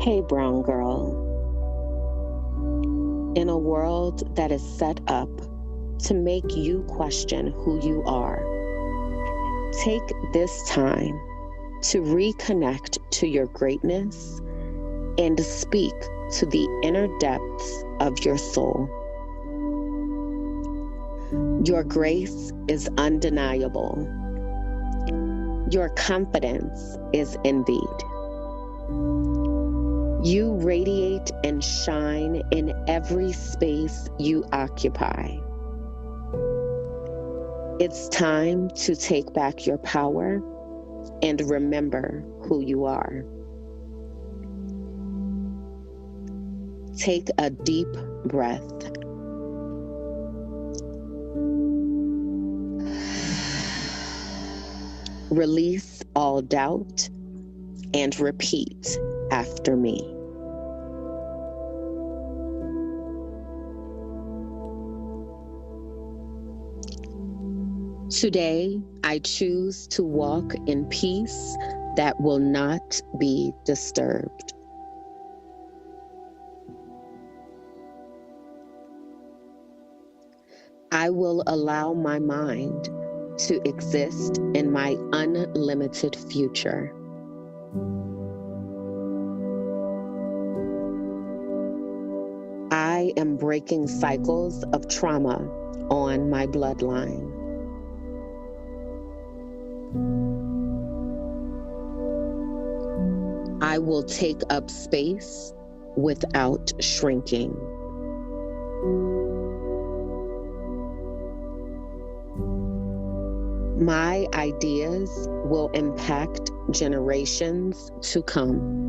Hey, brown girl. In a world that is set up to make you question who you are, take this time to reconnect to your greatness and speak to the inner depths of your soul. Your grace is undeniable. Your confidence is envied. You radiate and shine in every space you occupy. It's time to take back your power and remember who you are. Take a deep breath. Release all doubt and repeat after me. Today, I choose to walk in peace that will not be disturbed. I will allow my mind to exist in my unlimited future. I am breaking cycles of trauma on my bloodline. I will take up space without shrinking. My ideas will impact generations to come.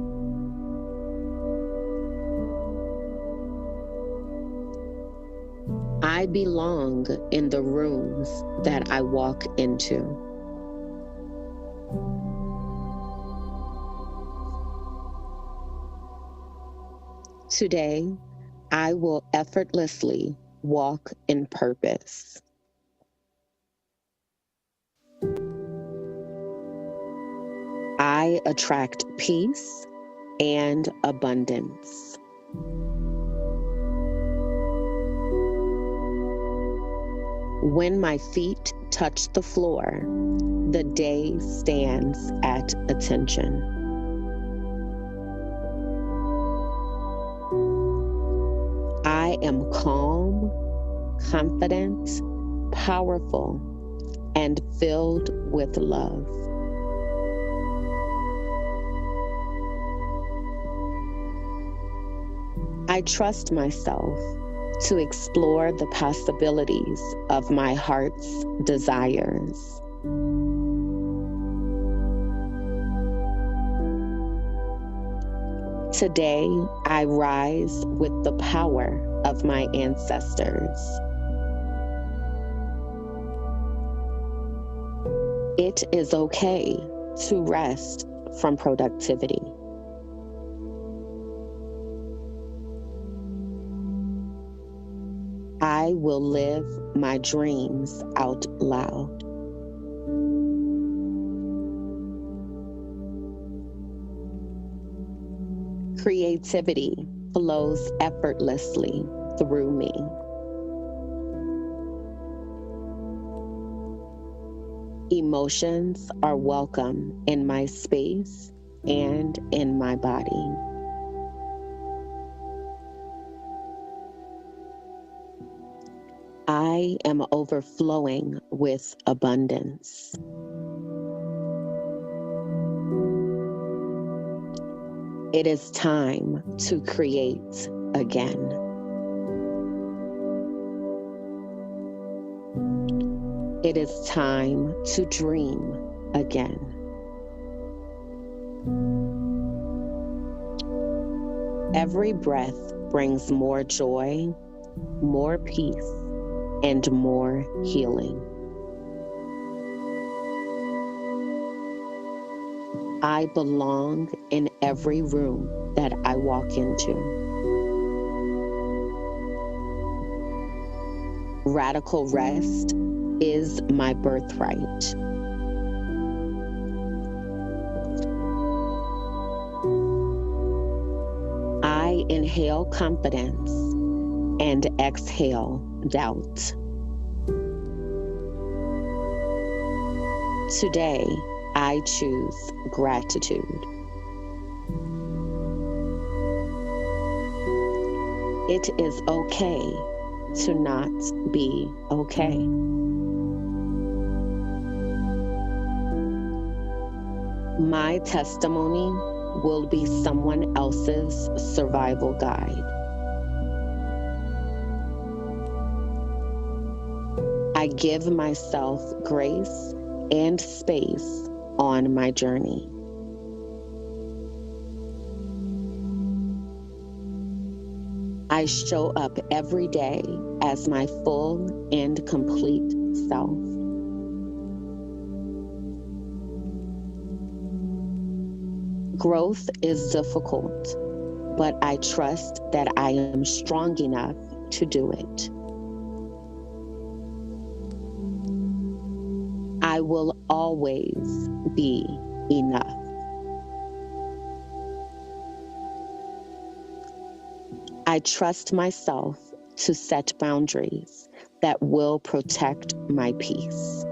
I belong in the rooms that I walk into. Today, I will effortlessly walk in purpose. I attract peace and abundance. When my feet touch the floor, the day stands at attention. I am calm, confident, powerful, and filled with love. I trust myself to explore the possibilities of my heart's desires. Today, I rise with the power of my ancestors. It is okay to rest from productivity. I will live my dreams out loud. Creativity flows effortlessly through me. Emotions are welcome in my space and in my body. I am overflowing with abundance. It is time to create again. It is time to dream again. Every breath brings more joy, more peace, and more healing. I belong in every room that I walk into. Radical rest is my birthright. I inhale confidence and exhale doubt. Today, I choose gratitude. It is okay to not be okay. My testimony will be someone else's survival guide. I give myself grace and space on my journey. I show up every day as my full and complete self. Growth is difficult, but I trust that I am strong enough to do it. I will always be enough. I trust myself to set boundaries that will protect my peace.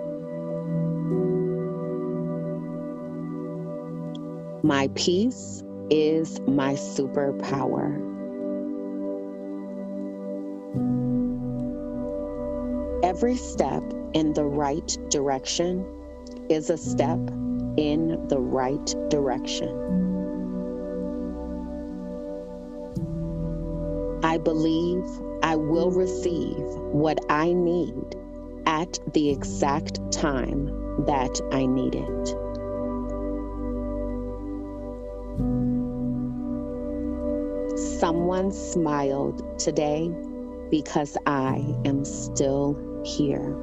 My peace is my superpower. Every step in the right direction is a step in the right direction. I believe I will receive what I need at the exact time that I need it. Someone smiled today because I am still here.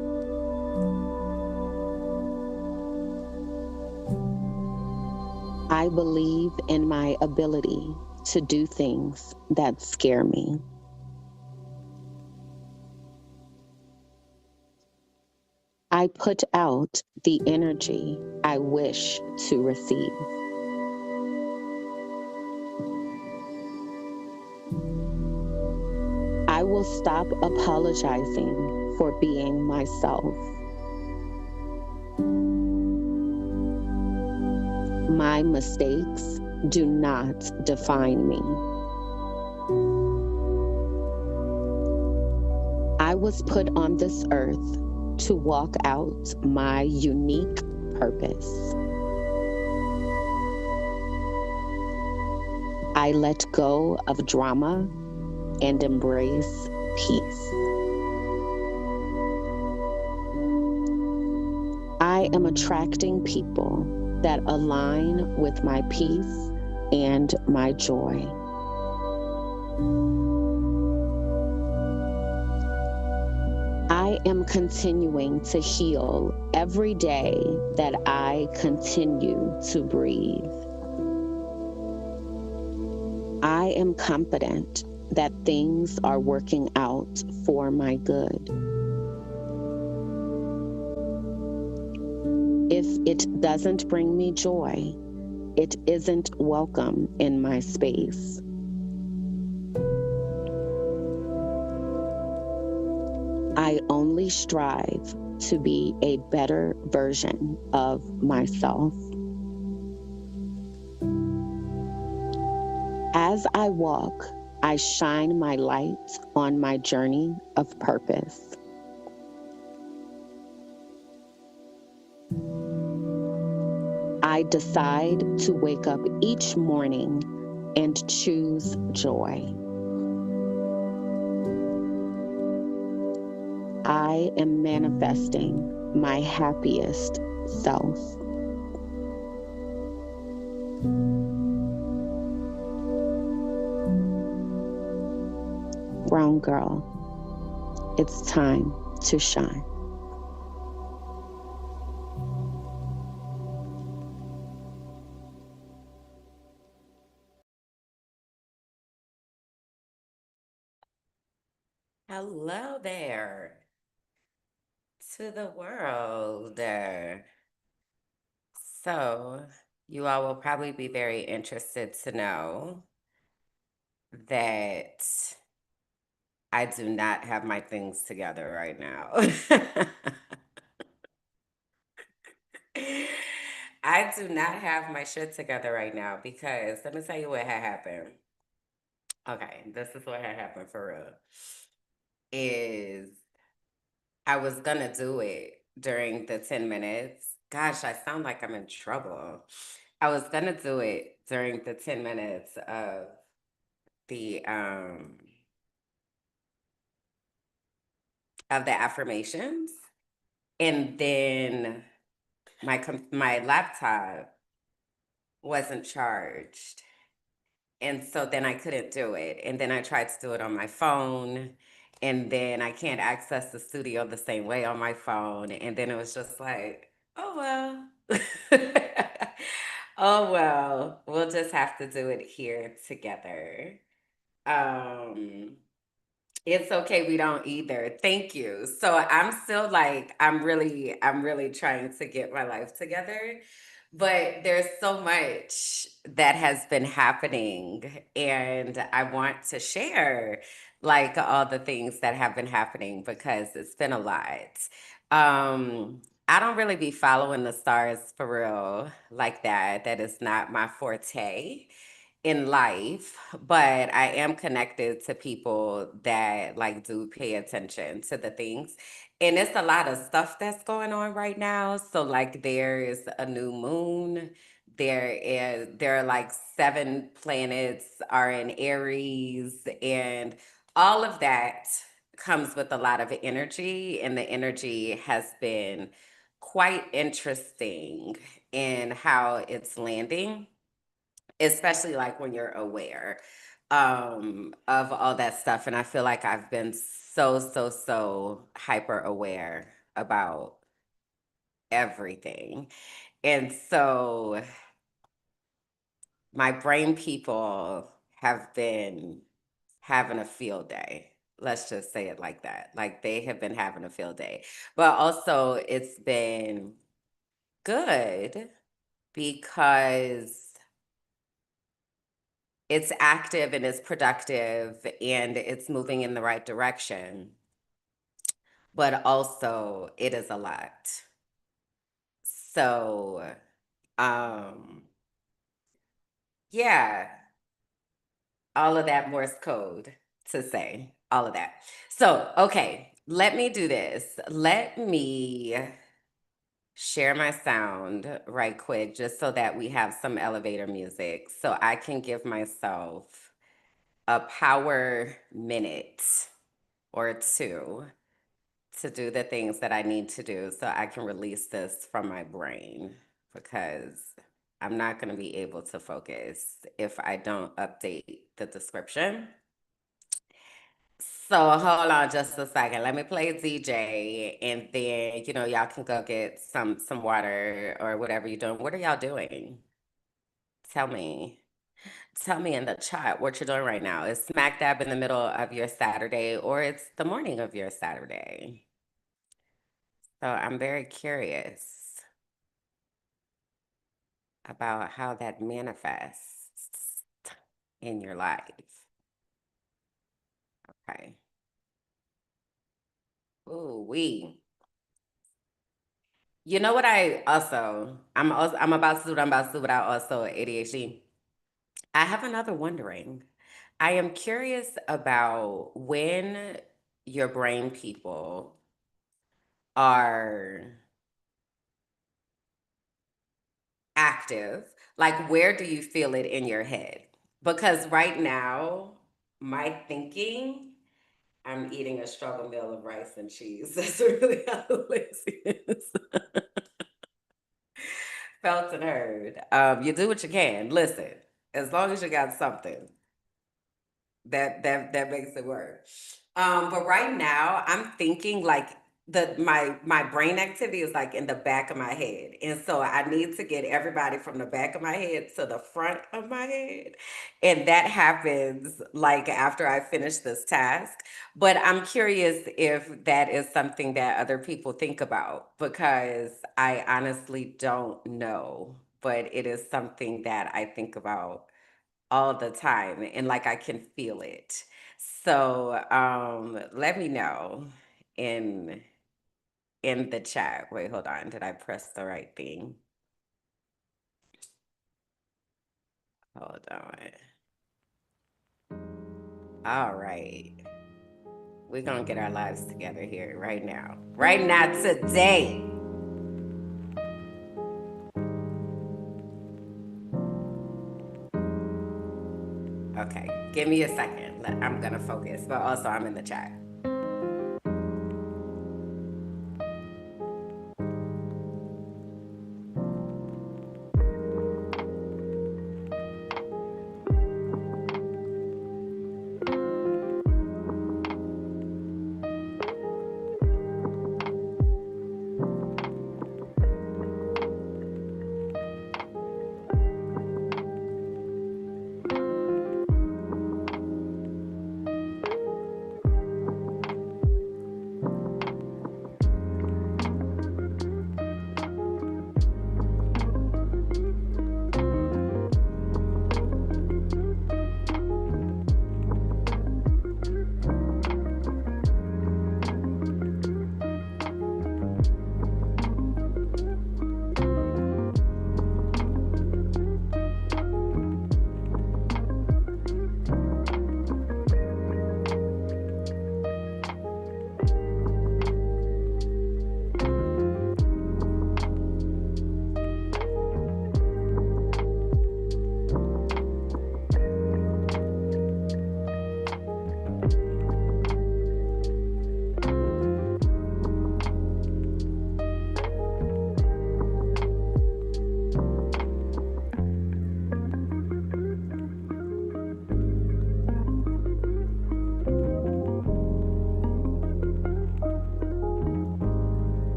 I believe in my ability to do things that scare me. I put out the energy I wish to receive. I will stop apologizing for being myself. My mistakes do not define me. I was put on this earth to walk out my unique purpose. I let go of drama and embrace peace. I am attracting people that align with my peace and my joy. I am continuing to heal every day that I continue to breathe. I am confident that things are working out for my good. If it doesn't bring me joy, it isn't welcome in my space. I only strive to be a better version of myself. As I walk, I shine my light on my journey of purpose. I decide to wake up each morning and choose joy. I am manifesting my happiest self. Brown girl, it's time to shine. Hello there to the world. So, you all will probably be very interested to know that I do not have my things together right now. I do not have my shit together right now because let me tell you what had happened. Okay, this is what had happened for real. Is I was gonna do it during the 10 minutes. Gosh, I sound like I'm in trouble. I was gonna do it during the 10 minutes the um of the affirmations. And then my laptop wasn't charged. And so then I couldn't do it. And then I tried to do it on my phone. And then I can't access the studio the same way on my phone. And then it was just like, oh, well. Oh, well. We'll just have to do it here together. Um, it's okay, we don't either. Thank you. So I'm still like, I'm really trying to get my life together. But there's so much that has been happening, and I want to share like all the things that have been happening because it's been a lot. I don't really be following the stars for real like that. That is not my forte in life, but I am connected to people that like do pay attention to the things. And it's a lot of stuff that's going on right now. So like there's a new moon. There are like 7 planets are in Aries, and all of that comes with a lot of energy, and the energy has been quite interesting in how it's landing, especially like when you're aware of all that stuff. And I feel like I've been so hyper aware about everything. And so my brain people have been having a field day. Let's just say it like that. Like they have been having a field day. But also it's been good because it's active and it's productive and it's moving in the right direction, but also it is a lot. So, um, yeah, all of that Morse code to say all of that. So, okay, let me do this. Let me share my sound right quick just so that we have some elevator music so I can give myself a power minute or two to do the things that I need to do so I can release this from my brain because I'm not going to be able to focus if I don't update the description. So hold on just a second. Let me play DJ and then, y'all can go get some water or whatever you're doing. What are y'all doing? Tell me. Tell me in the chat what you're doing right now. It's smack dab in the middle of your Saturday or it's the morning of your Saturday. So I'm very curious about how that manifests in your life. Okay. Ooh, we. You know what I'm about to do what I'm about to do without also ADHD. I have another wondering. I am curious about when your brain people are active, like where do you feel it in your head? Because right now, my thinking, I'm eating a struggle meal of rice and cheese. That's really how lazy it is. Felt and heard. You do what you can. Listen, as long as you got something, that makes it work. But right now, I'm thinking like my brain activity is like in the back of my head. And so I need to get everybody from the back of my head to the front of my head. And that happens like after I finish this task. But I'm curious if that is something that other people think about, because I honestly don't know. But it is something that I think about all the time, and like I can feel it. So let me know in in the chat. Wait, hold on. Did I press the right thing? Hold on. All right. We're going to get our lives together here right now. Right now, today. Okay. Give me a second. I'm going to focus, but also I'm in the chat.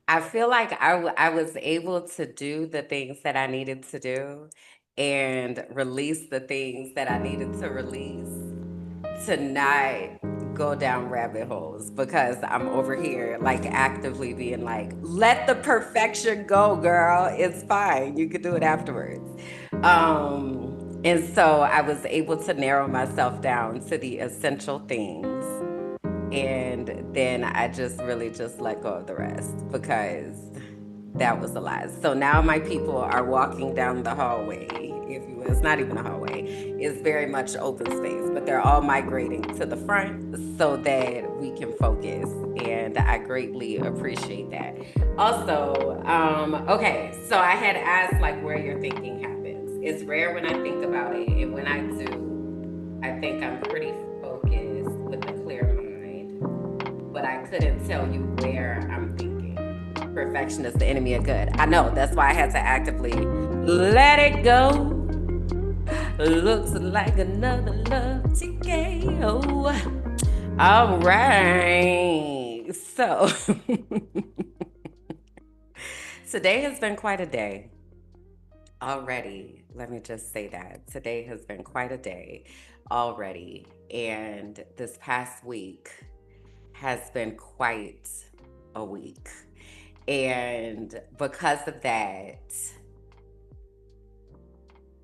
I feel like I was able to do the things that I needed to do and release the things that I needed to release, to not go down rabbit holes, because I'm over here like actively being like, let the perfection go, girl. It's fine. You can do it afterwards. And so I was able to narrow myself down to the essential things, and then I just really just let go of the rest, because that was a lot. So now my people are walking down the hallway, if you will. It's not even a hallway, it's very much open space, but they're all migrating to the front so that we can focus. And I greatly appreciate that. Also, okay, so I had asked like where your thinking happens. It's rare when I think about it, and when I do, I think I'm pretty focused with a clear mind, but I couldn't tell you where I'm thinking. Perfection is the enemy of good. I know. That's why I had to actively let it go. Looks like another love TKO. All right. So today has been quite a day already. Let me just say that. Today has been quite a day already. And this past week has been quite a week. And because of that,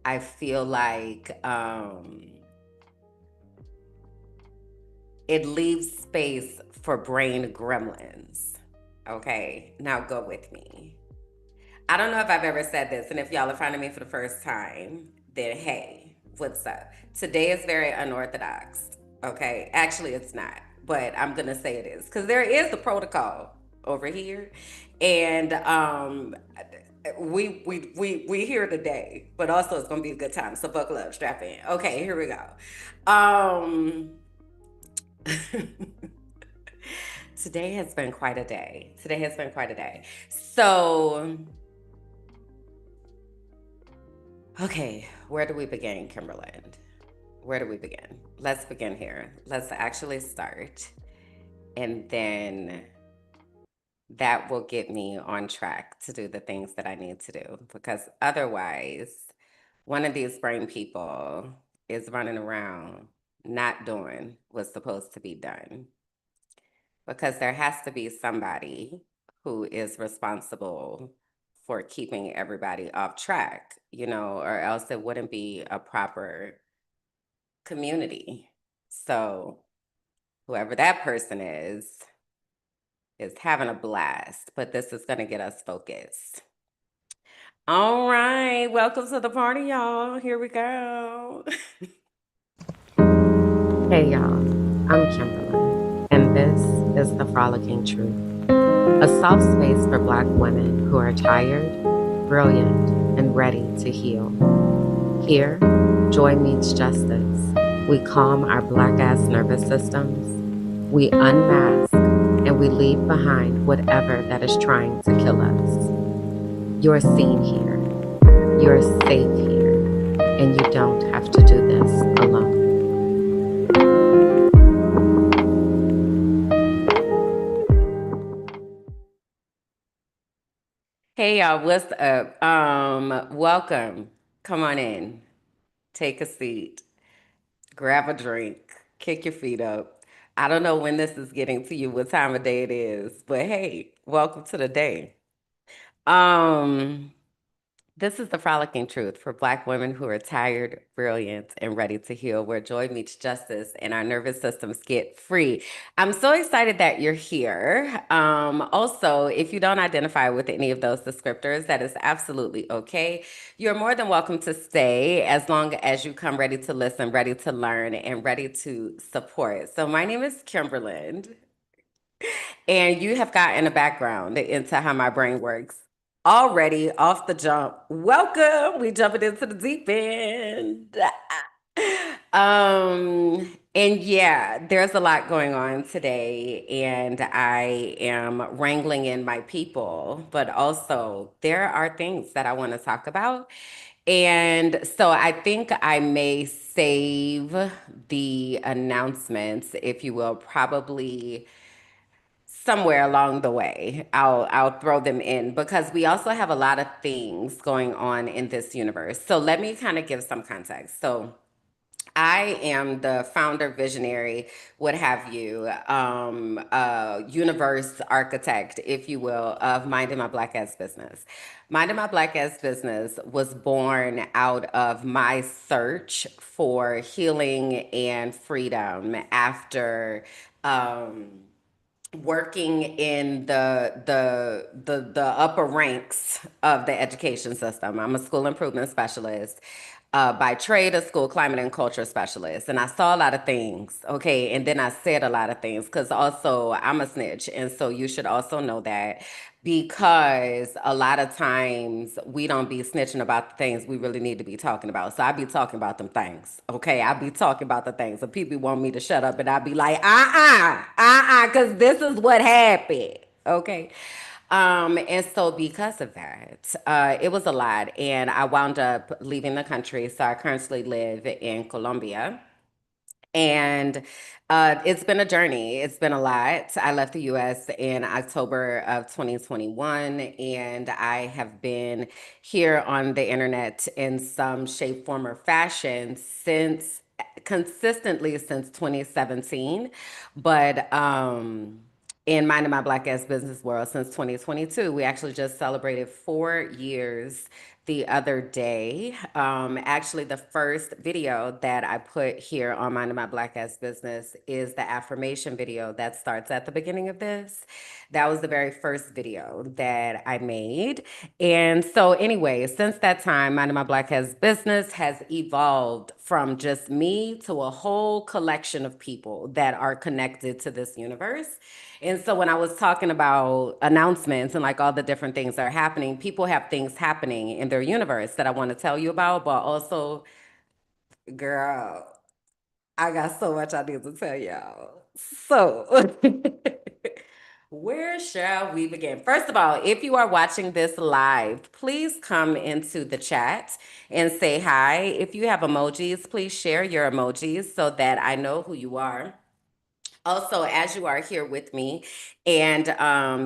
I feel like it leaves space for brain gremlins. Okay, now go with me. I don't know if I've ever said this, and if y'all are finding me for the first time, then hey, what's up? Today is very unorthodox. Okay, actually, it's not, but I'm gonna say it is because there is a protocol over here, and we here today, but also it's gonna be a good time. So buckle up, strap in. Okay, here we go. Today has been quite a day. Today has been quite a day. So, okay, where do we begin, Kimberland? Where do we begin? Let's begin here. Let's actually start. And then that will get me on track to do the things that I need to do. Because otherwise, one of these brain people is running around not doing what's supposed to be done. Because there has to be somebody who is responsible for keeping everybody off track, or else it wouldn't be a proper community. So whoever that person is having a blast, but this is going to get us focused. All right, welcome to the party, y'all. Here we go. Hey, y'all. I'm Kimberland, and this is the Frolicking Truth, a soft space for Black women who are tired, brilliant, and ready to heal. Here, joy meets justice. We calm our Black-ass nervous systems, we unmask, and we leave behind whatever that is trying to kill us. You're seen here, you're safe here, and you don't have to do this alone. Hey y'all, what's up? Welcome. Come on in. Take a seat. Grab a drink. Kick your feet up. I don't know when this is getting to you, what time of day it is, but hey, welcome to the day. Um, this is the Frolicking Truth for Black women who are tired, brilliant, and ready to heal, where joy meets justice and our nervous systems get free. I'm so excited that you're here. Also, if you don't identify with any of those descriptors, that is absolutely okay. You're more than welcome to stay as long as you come ready to listen, ready to learn, and ready to support. So, my name is Kimberland. And you have gotten a background into how my brain works already off the jump. Welcome. We jumping into the deep end. And yeah, there's a lot going on today, and I am wrangling in my people, but also there are things that I want to talk about. And so I think I may save the announcements, if you will, probably somewhere along the way. I'll throw them in because we also have a lot of things going on in this universe. So let me kind of give some context. So I am the founder, visionary, what have you, universe architect, if you will, of Minding My Black Ass Business. Minding My Black Ass Business was born out of my search for healing and freedom after working in the upper ranks of the education system. I'm a school improvement specialist. By trade, a school climate and culture specialist. And I saw a lot of things, okay? And then I said a lot of things because also I'm a snitch. And so you should also know that because a lot of times we don't be snitching about the things we really need to be talking about. So I be talking about them things, okay? I be talking about the things. So people want me to shut up and I be like, because this is what happened, okay? And so because of that, it was a lot. And I wound up leaving the country. So I currently live in Colombia. And it's been a journey. It's been a lot. I left the US in October of 2021, and I have been here on the internet in some shape, form, or fashion consistently since 2017. But in Minding My Black Ass Business World since 2022. We actually just celebrated 4 years the other day. Actually, the first video that I put here on Minding My Black Ass Business is the affirmation video that starts at the beginning of this. That was the very first video that I made. And so, anyway, since that time, Minding My Black Ass Business has evolved from just me to a whole collection of people that are connected to this universe. And so when I was talking about announcements and like all the different things that are happening, people have things happening in their universe that I want to tell you about, but also, girl, I got so much I need to tell y'all. So, where shall we begin? First of all, if you are watching this live, please come into the chat and say hi. If you have emojis, please share your emojis so that I know who you are. Also, as you are here with me and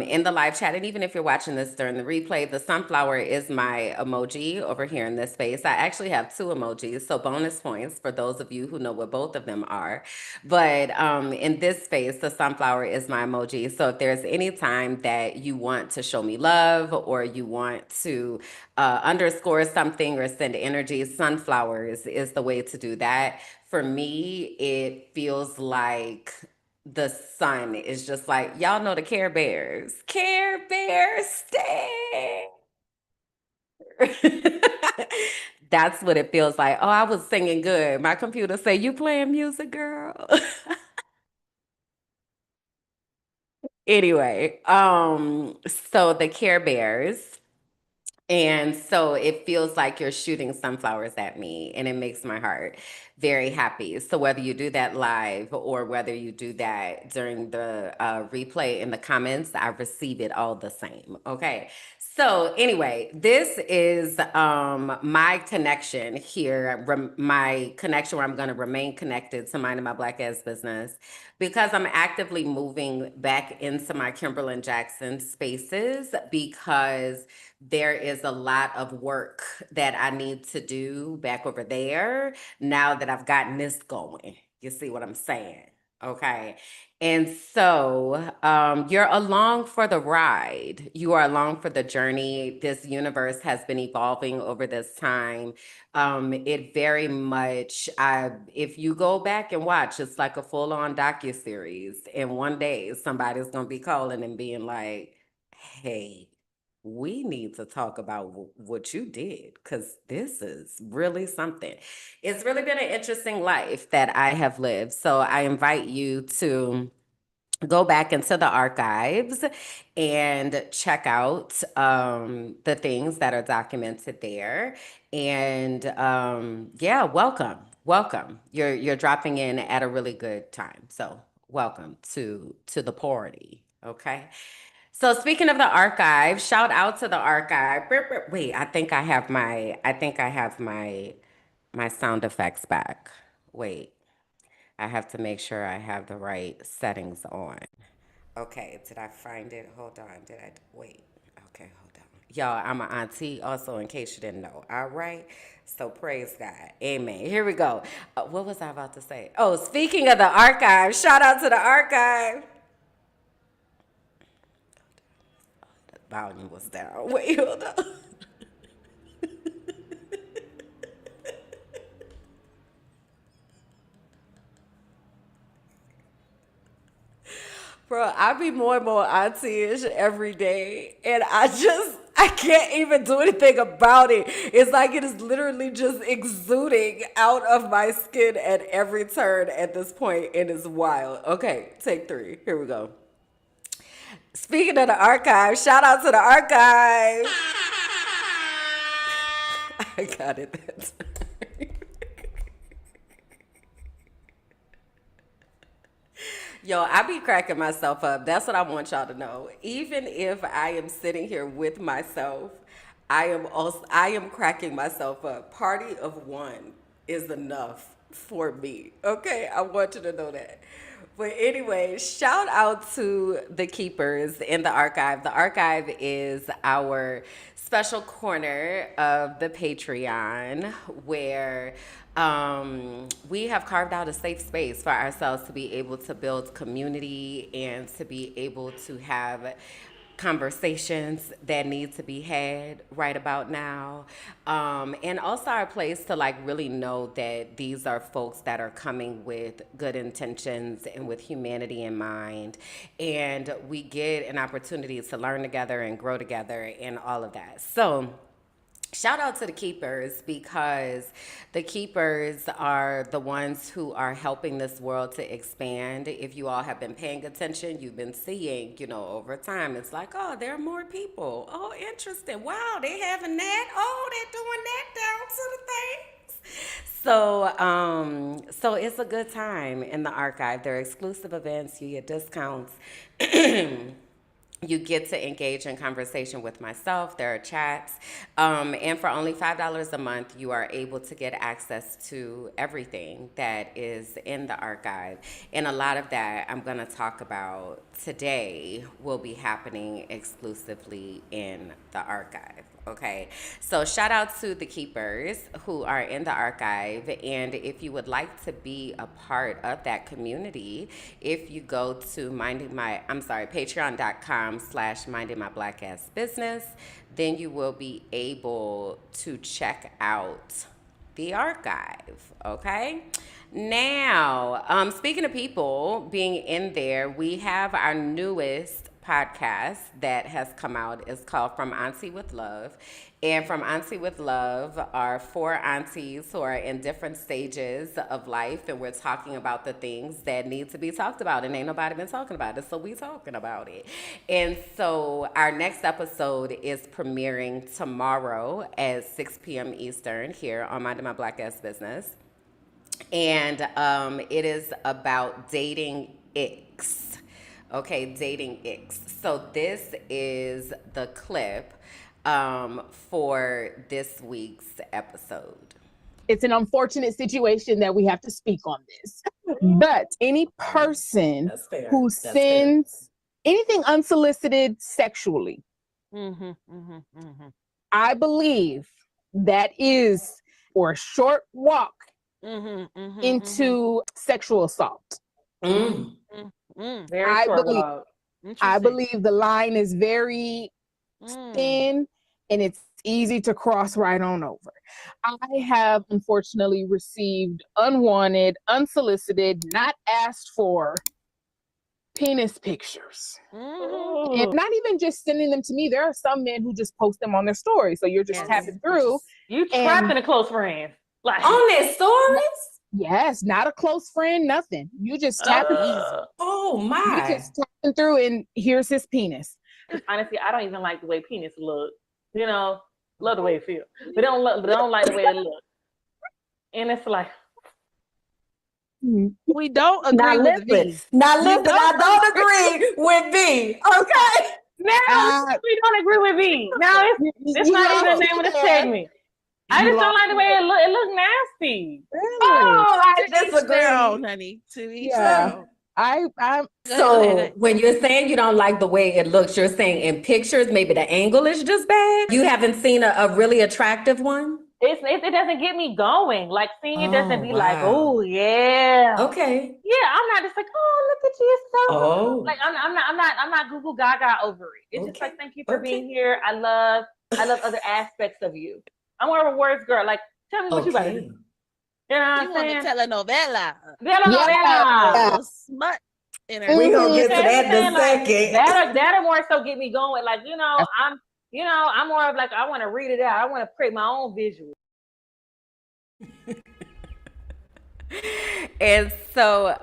in the live chat, and even if you're watching this during the replay, the sunflower is my emoji over here in this space. I actually have two emojis, so bonus points for those of you who know what both of them are. But in this space, the sunflower is my emoji. So if there's any time that you want to show me love or you want to underscore something or send energy, sunflowers is the way to do that. For me, it feels like the sun is just like, y'all know the Care Bears. Care Bears stay. That's what it feels like. Oh, I was singing good. My computer say, you playing music, girl? Anyway, so the Care Bears. And so it feels like you're shooting sunflowers at me, and it makes my heart very happy. So whether you do that live or whether you do that during the replay in the comments, I receive it all the same. Okay. So anyway, this is my connection here, my connection where I'm going to remain connected to Minding My Black Ass Business because I'm actively moving back into my Kimberland Jackson spaces because there is a lot of work that I need to do back over there now that I've gotten this going. You see what I'm saying? Okay. And so you're along for the ride. You are along for the journey. This universe has been evolving over this time. It very much, if you go back and watch, it's like a full-on docuseries. And one day somebody's going to be calling and being like, hey, we need to talk about what you did because this is really something. It's really been an interesting life that I have lived. So I invite you to go back into the archives and check out the things that are documented there. And yeah, welcome. You're dropping in at a really good time. So welcome to the party. Okay. So speaking of the archive, shout out to the archive. Wait, I think I have my sound effects back. Wait, I have to make sure I have the right settings on. Okay, did I find it? Hold on. Did I wait? Okay, hold on. Y'all, I'm an auntie also in case you didn't know. All right. So praise God. Amen. Here we go. What was I about to say? Oh, speaking of the archive, shout out to the archive. Volume was down. Wait, hold on. Bro, I be more and more auntie-ish every day, and I can't even do anything about it. It's like it is literally just exuding out of my skin at every turn at this point, and it's wild. Okay, take three. Here we go. Speaking of the archive, shout out to the archive. I got it that time. Yo, I be cracking myself up. That's what I want y'all to know. Even if I am sitting here with myself, I am cracking myself up. Party of one is enough for me. Okay, I want you to know that. But anyway, shout out to the keepers in the archive. The archive is our special corner of the Patreon where we have carved out a safe space for ourselves to be able to build community and to be able to have conversations that need to be had right about now, and also our place to like really know that these are folks that are coming with good intentions and with humanity in mind, and we get an opportunity to learn together and grow together and all of that. So shout out to the keepers, because the keepers are the ones who are helping this world to expand. If you all have been paying attention, you've been seeing, over time, it's like, oh, there are more people. Oh, interesting. Wow, they having that. Oh, they're doing that down to the things. So it's a good time in the archive. There are exclusive events. You get discounts. You get to engage in conversation with myself. There are chats. And for only $5 a month, you are able to get access to everything that is in the archive. And a lot of that I'm going to talk about today will be happening exclusively in the archive. Okay, so shout out to the keepers who are in the archive. And if you would like to be a part of that community, if you go to patreon.com/minding my black ass business, then you will be able to check out the archive. Okay. Now, speaking of people being in there, we have our newest podcast that has come out. It's called From Auntie with Love. And From Auntie with Love are four aunties who are in different stages of life, and we're talking about the things that need to be talked about, and ain't nobody been talking about it, so we talking about it. And so our next episode is premiering tomorrow at 6 p.m. Eastern here on Minding My Black Ass Business. And it is about dating icks. Okay, dating icks. So this is the clip for this week's episode. It's an unfortunate situation that we have to speak on this. But any person who sends anything unsolicited sexually, I believe that is for a short walk into sexual assault. Very short walk. I believe the line is very thin and it's easy to cross right on over. I have unfortunately received unwanted, unsolicited, not asked for penis pictures. And not even just sending them to me. There are some men who just post them on their story. So you're just tapping through. You trapped in a close friend. Like on their stories? Yes, not a close friend, nothing. You just tapping. Oh my! You just tapping through, and here's his penis. Honestly, I don't even like the way penis look. Love the way it feels, but don't like the way it looks. And it's like we don't agree with B. Now listen, I don't agree with B. Okay. Now we don't agree with B. Now it's not even the name of the segment. I just don't like the way it look. It look nasty. Really? Oh, I disagree, honey. To each their own. I'm so when you're saying you don't like the way it looks, you're saying in pictures maybe the angle is just bad. You haven't seen a really attractive one. It doesn't get me going. Like seeing it doesn't be like, oh yeah, okay, yeah. I'm not just like, oh look at you, so like I'm not Google Gaga over it. It's just like, thank you for being here. I love other aspects of you. I'm more of a words girl. Like, tell me what you about to do. You know what I'm saying? Telenovela. Smut. We gonna get to that in a second. That'll more so get me going. Like, I'm more of like, I want to read it out. I want to create my own visual. And so,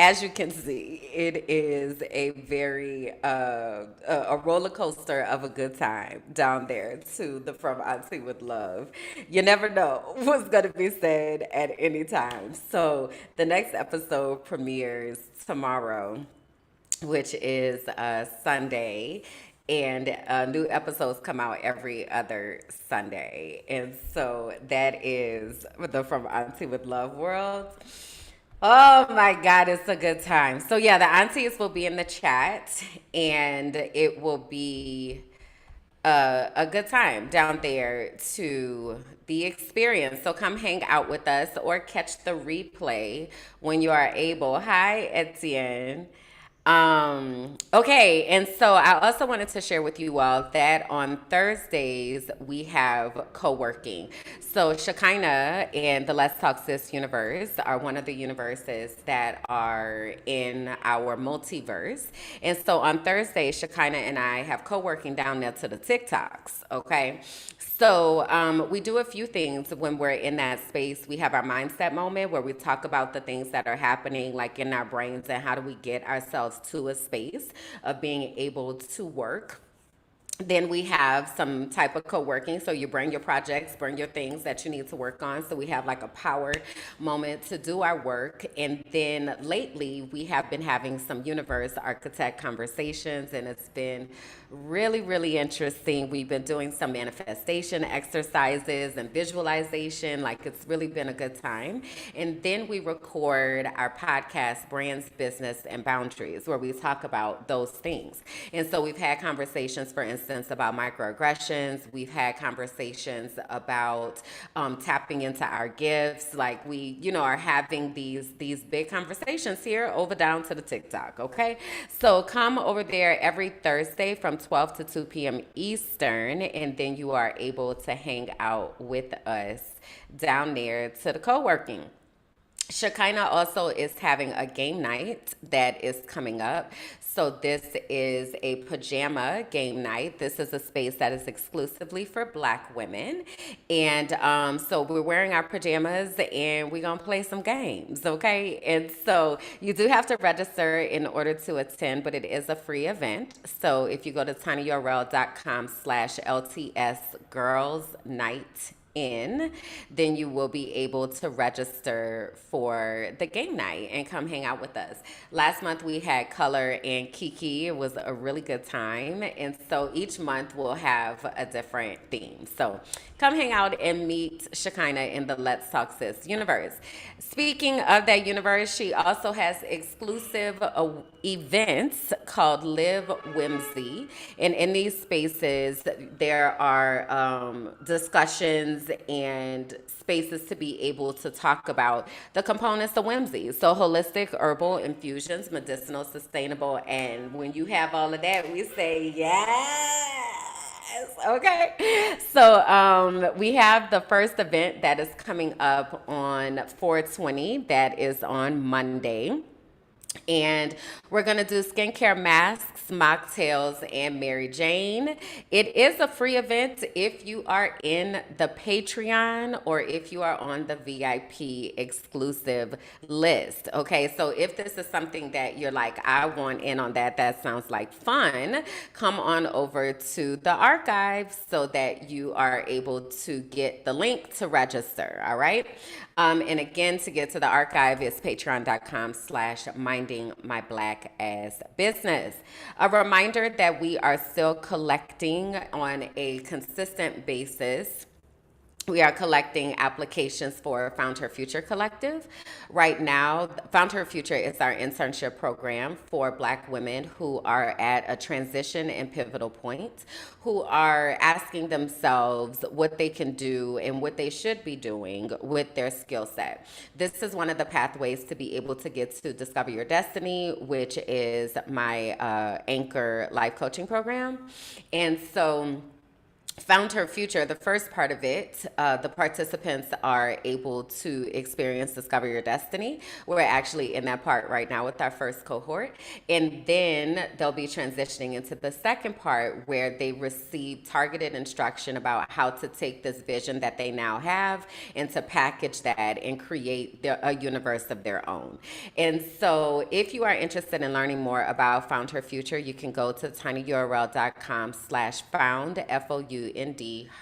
as you can see, it is a very a roller coaster of a good time down there to the From Auntie with Love. You never know what's going to be said at any time. So the next episode premieres tomorrow, which is Sunday. And new episodes come out every other Sunday. And so that is the From Auntie with Love world. Oh my God, it's a good time. So yeah, the aunties will be in the chat, and it will be a good time down there to the experience. So come hang out with us or catch the replay when you are able. Hi, Etienne. Okay, and so I also wanted to share with you all that on Thursdays we have co-working. So Shekinah and the Let's Talk Sis universe are one of the universes that are in our multiverse. And so on Thursday, Shekinah and I have co-working down there to the TikToks, okay? So we do a few things when we're in that space. We have our mindset moment where we talk about the things that are happening like in our brains and how do we get ourselves to a space of being able to work. Then we have some type of co-working. So you bring your projects, bring your things that you need to work on. So we have like a power moment to do our work. And then lately we have been having some universe architect conversations, and it's been really, really interesting. We've been doing some manifestation exercises and visualization. Like, it's really been a good time. And then we record our podcast, Brands, Business, and Boundaries, where we talk about those things. And so we've had conversations, for instance, about microaggressions. We've had conversations about tapping into our gifts. Like, we, are having these big conversations here over down to the TikTok. Okay, so come over there every Thursday from 12 to 2 p.m. Eastern, and then you are able to hang out with us down there to the co-working. Shekinah also is having a game night that is coming up. So this is a pajama game night. This is a space that is exclusively for Black women. And so we're wearing our pajamas and we're going to play some games, okay? And so you do have to register in order to attend, but it is a free event. So if you go to tinyurl.com/LTS Girls Night in, then you will be able to register for the game night and come hang out with us. Last month we had Color and Kiki. It was a really good time. And so each month we'll have a different theme. So come hang out and meet Shekinah in the Let's Talk Sis universe. Speaking of that universe, she also has exclusive events called Live Whimsy. And in these spaces, there are discussions and spaces to be able to talk about the components of whimsy. So holistic, herbal, infusions, medicinal, sustainable. And when you have all of that, we say yes. Okay. So we have the first event that is coming up on 4/20. That is on Monday. And we're going to do skincare masks, mocktails, and Mary Jane. It is a free event if you are in the Patreon or if you are on the VIP exclusive list. Okay, so if this is something that you're like, I want in on that, that sounds like fun, come on over to the archives so that you are able to get the link to register. All right. And again, to get to the archive is patreon.com/minding my black ass business. A reminder that we are still collecting on a consistent basis. We are collecting applications for Found Her Future Collective. Right now, Found Her Future is our internship program for Black women who are at a transition and pivotal point, who are asking themselves what they can do and what they should be doing with their skill set. This is one of the pathways to be able to get to Discover Your Destiny, which is my anchor life coaching program. And so Found Her Future, the first part of it, the participants are able to experience Discover Your Destiny. We're actually in that part right now with our first cohort. And then they'll be transitioning into the second part where they receive targeted instruction about how to take this vision that they now have and to package that and create a universe of their own. And so if you are interested in learning more about Found Her Future, you can go to tinyurl.com/found, FOUND,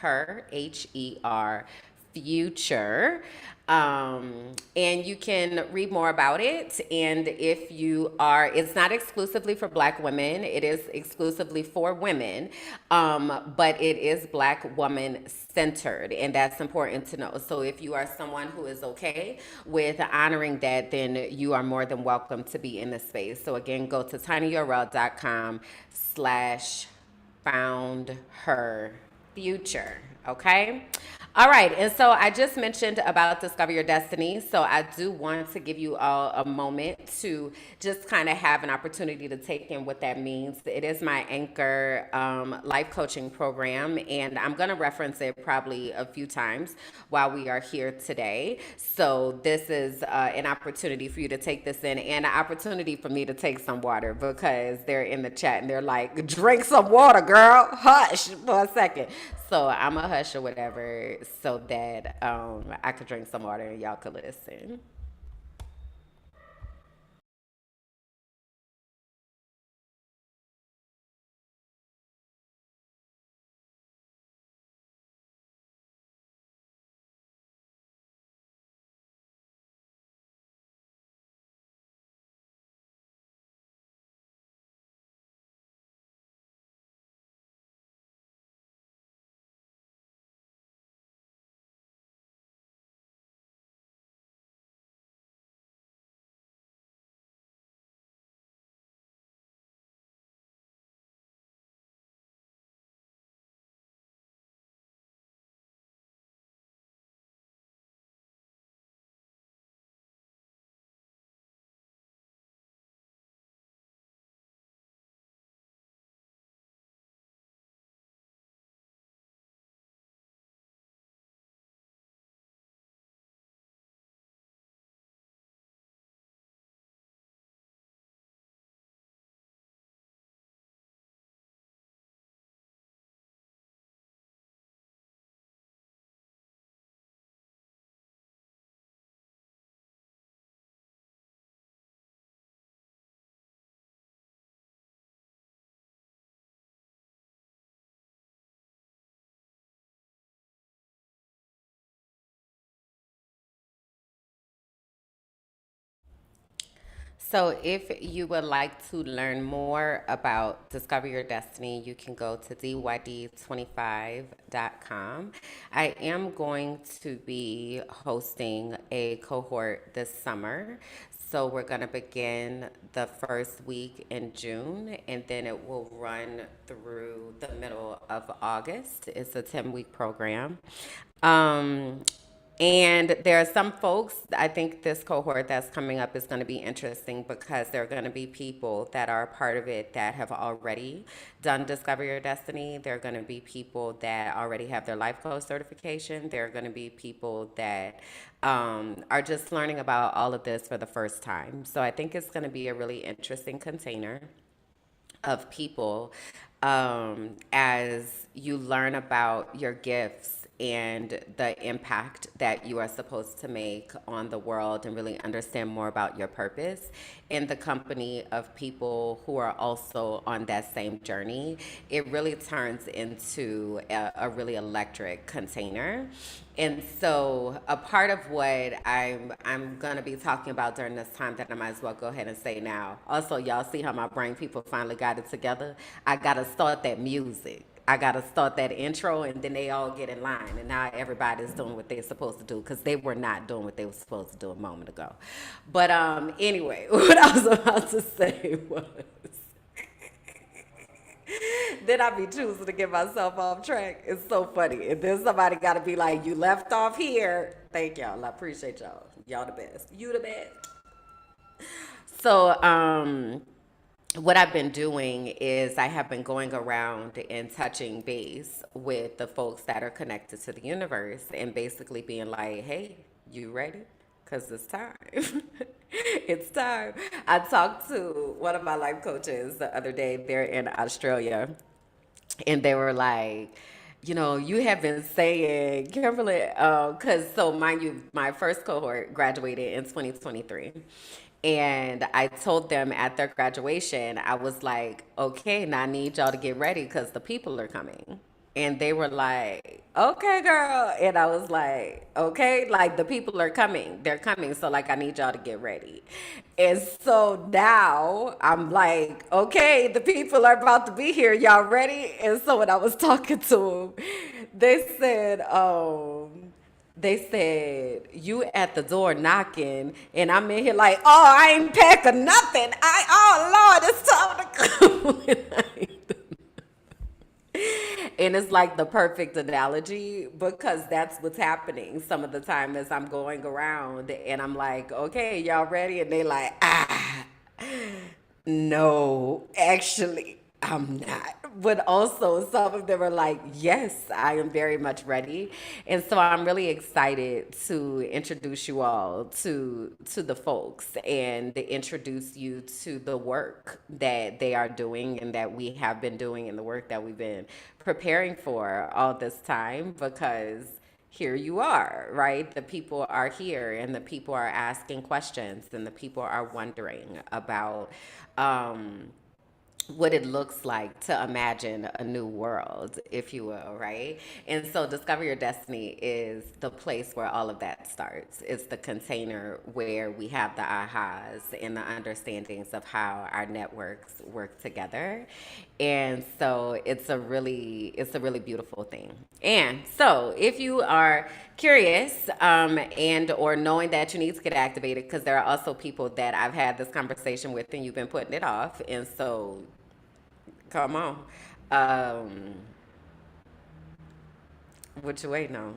her, HER, future. And you can read more about it. And if you are, it's not exclusively for Black women, it is exclusively for women, but it is Black woman centered. And that's important to know. So if you are someone who is okay with honoring that, then you are more than welcome to be in the space. So again, go to tinyurl.com/found her future. Okay. All right. And so I just mentioned about Discover Your Destiny. So I do want to give you all a moment to just kind of have an opportunity to take in what that means. It is my Anchor life coaching program, and I'm going to reference it probably a few times while we are here today. So this is an opportunity for you to take this in, and an opportunity for me to take some water, because they're in the chat and they're like, drink some water, girl. Hush for a second. So I'm a hush or whatever so that I could drink some water and y'all could listen. So, if you would like to learn more about Discover Your Destiny, you can go to dyd25.com. I am going to be hosting a cohort this summer. So, we're going to begin the first week in June, and then it will run through the middle of August. It's a 10-week program. Um, and there are some folks, I think this cohort that's coming up is going to be interesting, because there are going to be people that are a part of it that have already done Discover Your Destiny. There are going to be people that already have their life coach certification. There are going to be people that are just learning about all of this for the first time. So I think it's going to be a really interesting container of people as you learn about your gifts and the impact that you are supposed to make on the world, and really understand more about your purpose in the company of people who are also on that same journey. It really turns into a really electric container. And so a part of what I'm gonna be talking about during this time, that I might as well go ahead and say now. Also, y'all see how my brain people finally got it together? I gotta start that music. I gotta start that intro, and then they all get in line, and now everybody's doing what they're supposed to do, because they were not doing what they were supposed to do a moment ago. But anyway, what I was about to say was, then I be choosing to get myself off track. It's so funny. And then somebody got to be like, you left off here. Thank y'all. I appreciate y'all. Y'all the best. You the best. So, what I've been doing is I have been going around and touching base with the folks that are connected to the universe, and basically being like, hey, you ready? Because it's time. It's time. I talked to one of my life coaches the other day. They're in Australia, and they were like, you have been saying, Kimberland, because, so mind you, my first cohort graduated in 2023. And I told them at their graduation, I was like, okay, now I need y'all to get ready, because the people are coming. And they were like, okay, girl. And I was like, okay, like the people are coming. They're coming. So, like, I need y'all to get ready. And so now I'm like, okay, the people are about to be here. Y'all ready? And so when I was talking to them, they said, you at the door knocking, and I'm in here like, oh, I ain't packing nothing. Oh, Lord, it's time to come. And it's like the perfect analogy because that's what's happening some of the time as I'm going around and I'm like, okay, y'all ready? And they like, no, actually, I'm not. But also, some of them are like, yes, I am very much ready. And so I'm really excited to introduce you all to the folks and to introduce you to the work that they are doing and that we have been doing and the work that we've been preparing for all this time because here you are, right? The people are here and the people are asking questions and the people are wondering about what it looks like to imagine a new world, if you will, right? And so Discover Your Destiny is the place where all of that starts. It's the container where we have the ahas and the understandings of how our networks work together. And so it's a really beautiful thing. And so if you are curious and or knowing that you need to get activated, because there are also people that I've had this conversation with and you've been putting it off. And so come on. Um, what you waiting on?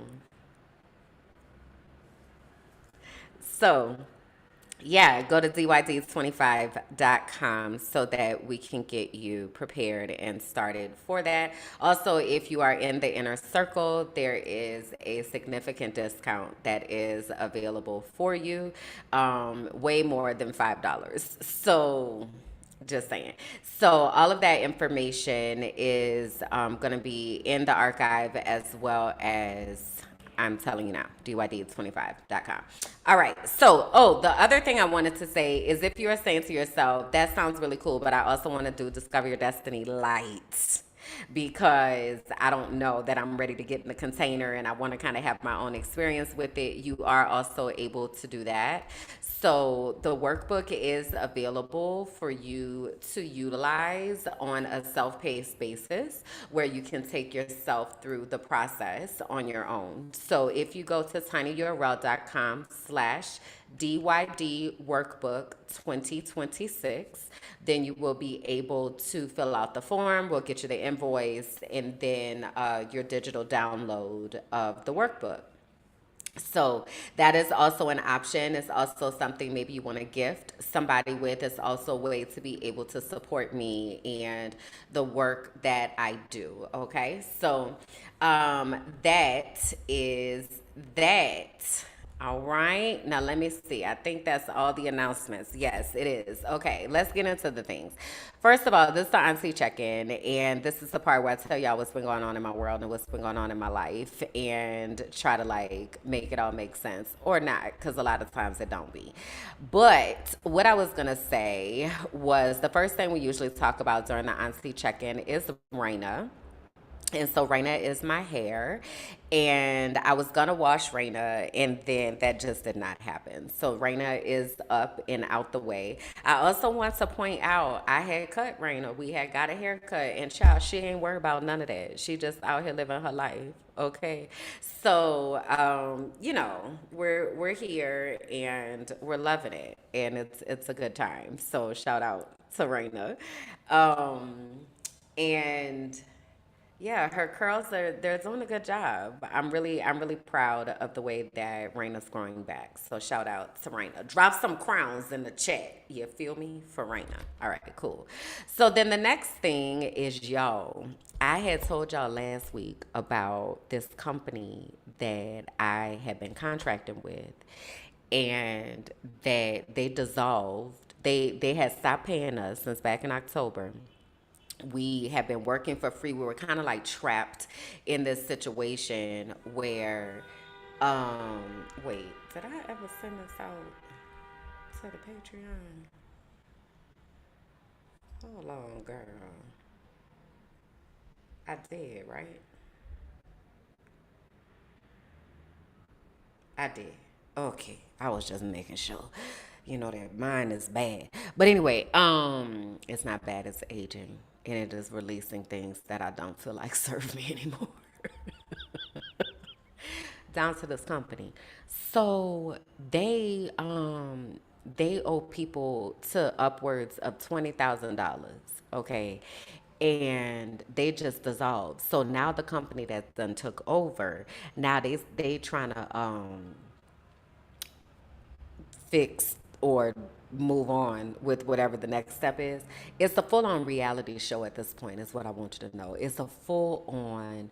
So, yeah, go to dyd25.com so that we can get you prepared and started for that. Also, if you are in the inner circle, there is a significant discount that is available for you, way more than $5. So, just saying. So all of that information is going to be in the archive as well as I'm telling you now, dyd25.com. All right. So, the other thing I wanted to say is if you are saying to yourself, that sounds really cool, but I also want to do Discover Your Destiny Light because I don't know that I'm ready to get in the container and I want to kind of have my own experience with it. You are also able to do that. So the workbook is available for you to utilize on a self-paced basis where you can take yourself through the process on your own. So if you go to tinyurl.com/DYD workbook 2026, then you will be able to fill out the form. We'll get you the invoice and then your digital download of the workbook. So that is also an option. It's also something maybe you want to gift somebody with. It's also a way to be able to support me and the work that I do. Okay. So that is that. All right. Now let me see. I think that's all the announcements. Yes, it is. Okay, let's get into the things. First of all, this is the auntie check-in, and this is the part where I tell y'all what's been going on in my world and what's been going on in my life and try to like make it all make sense or not, because a lot of times it don't be. But what I was gonna say was the first thing we usually talk about during the auntie check-in is Raina. And so Raina is my hair. And I was gonna wash Raina, and then that just did not happen. So Raina is up and out the way. I also want to point out I had cut Raina. We had got a haircut, and child, she ain't worried about none of that. She just out here living her life. Okay. So we're here and we're loving it, and it's a good time. So shout out to Raina. And yeah, her curls they're doing a good job. I'm really proud of the way that Raina's growing back. So shout out to Raina. Drop some crowns in the chat. You feel me? For Raina. All right, cool. So then the next thing is y'all. I had told y'all last week about this company that I had been contracting with and that they dissolved. They had stopped paying us since back in October. We have been working for free. We were kind of like trapped in this situation where, wait, did I ever send this out to the Patreon? Hold on, girl. I did, right? I did. Okay. I was just making sure. You know that mine is bad. But anyway, it's not bad, it's aging. And it is releasing things that I don't feel like serve me anymore. Down to this company. So they owe people to upwards of $20,000. Okay. And they just dissolved. So now the company that done took over, now they trying to fix or move on with whatever the next step is. It's a full on reality show at this point, is what I want you to know. It's a full on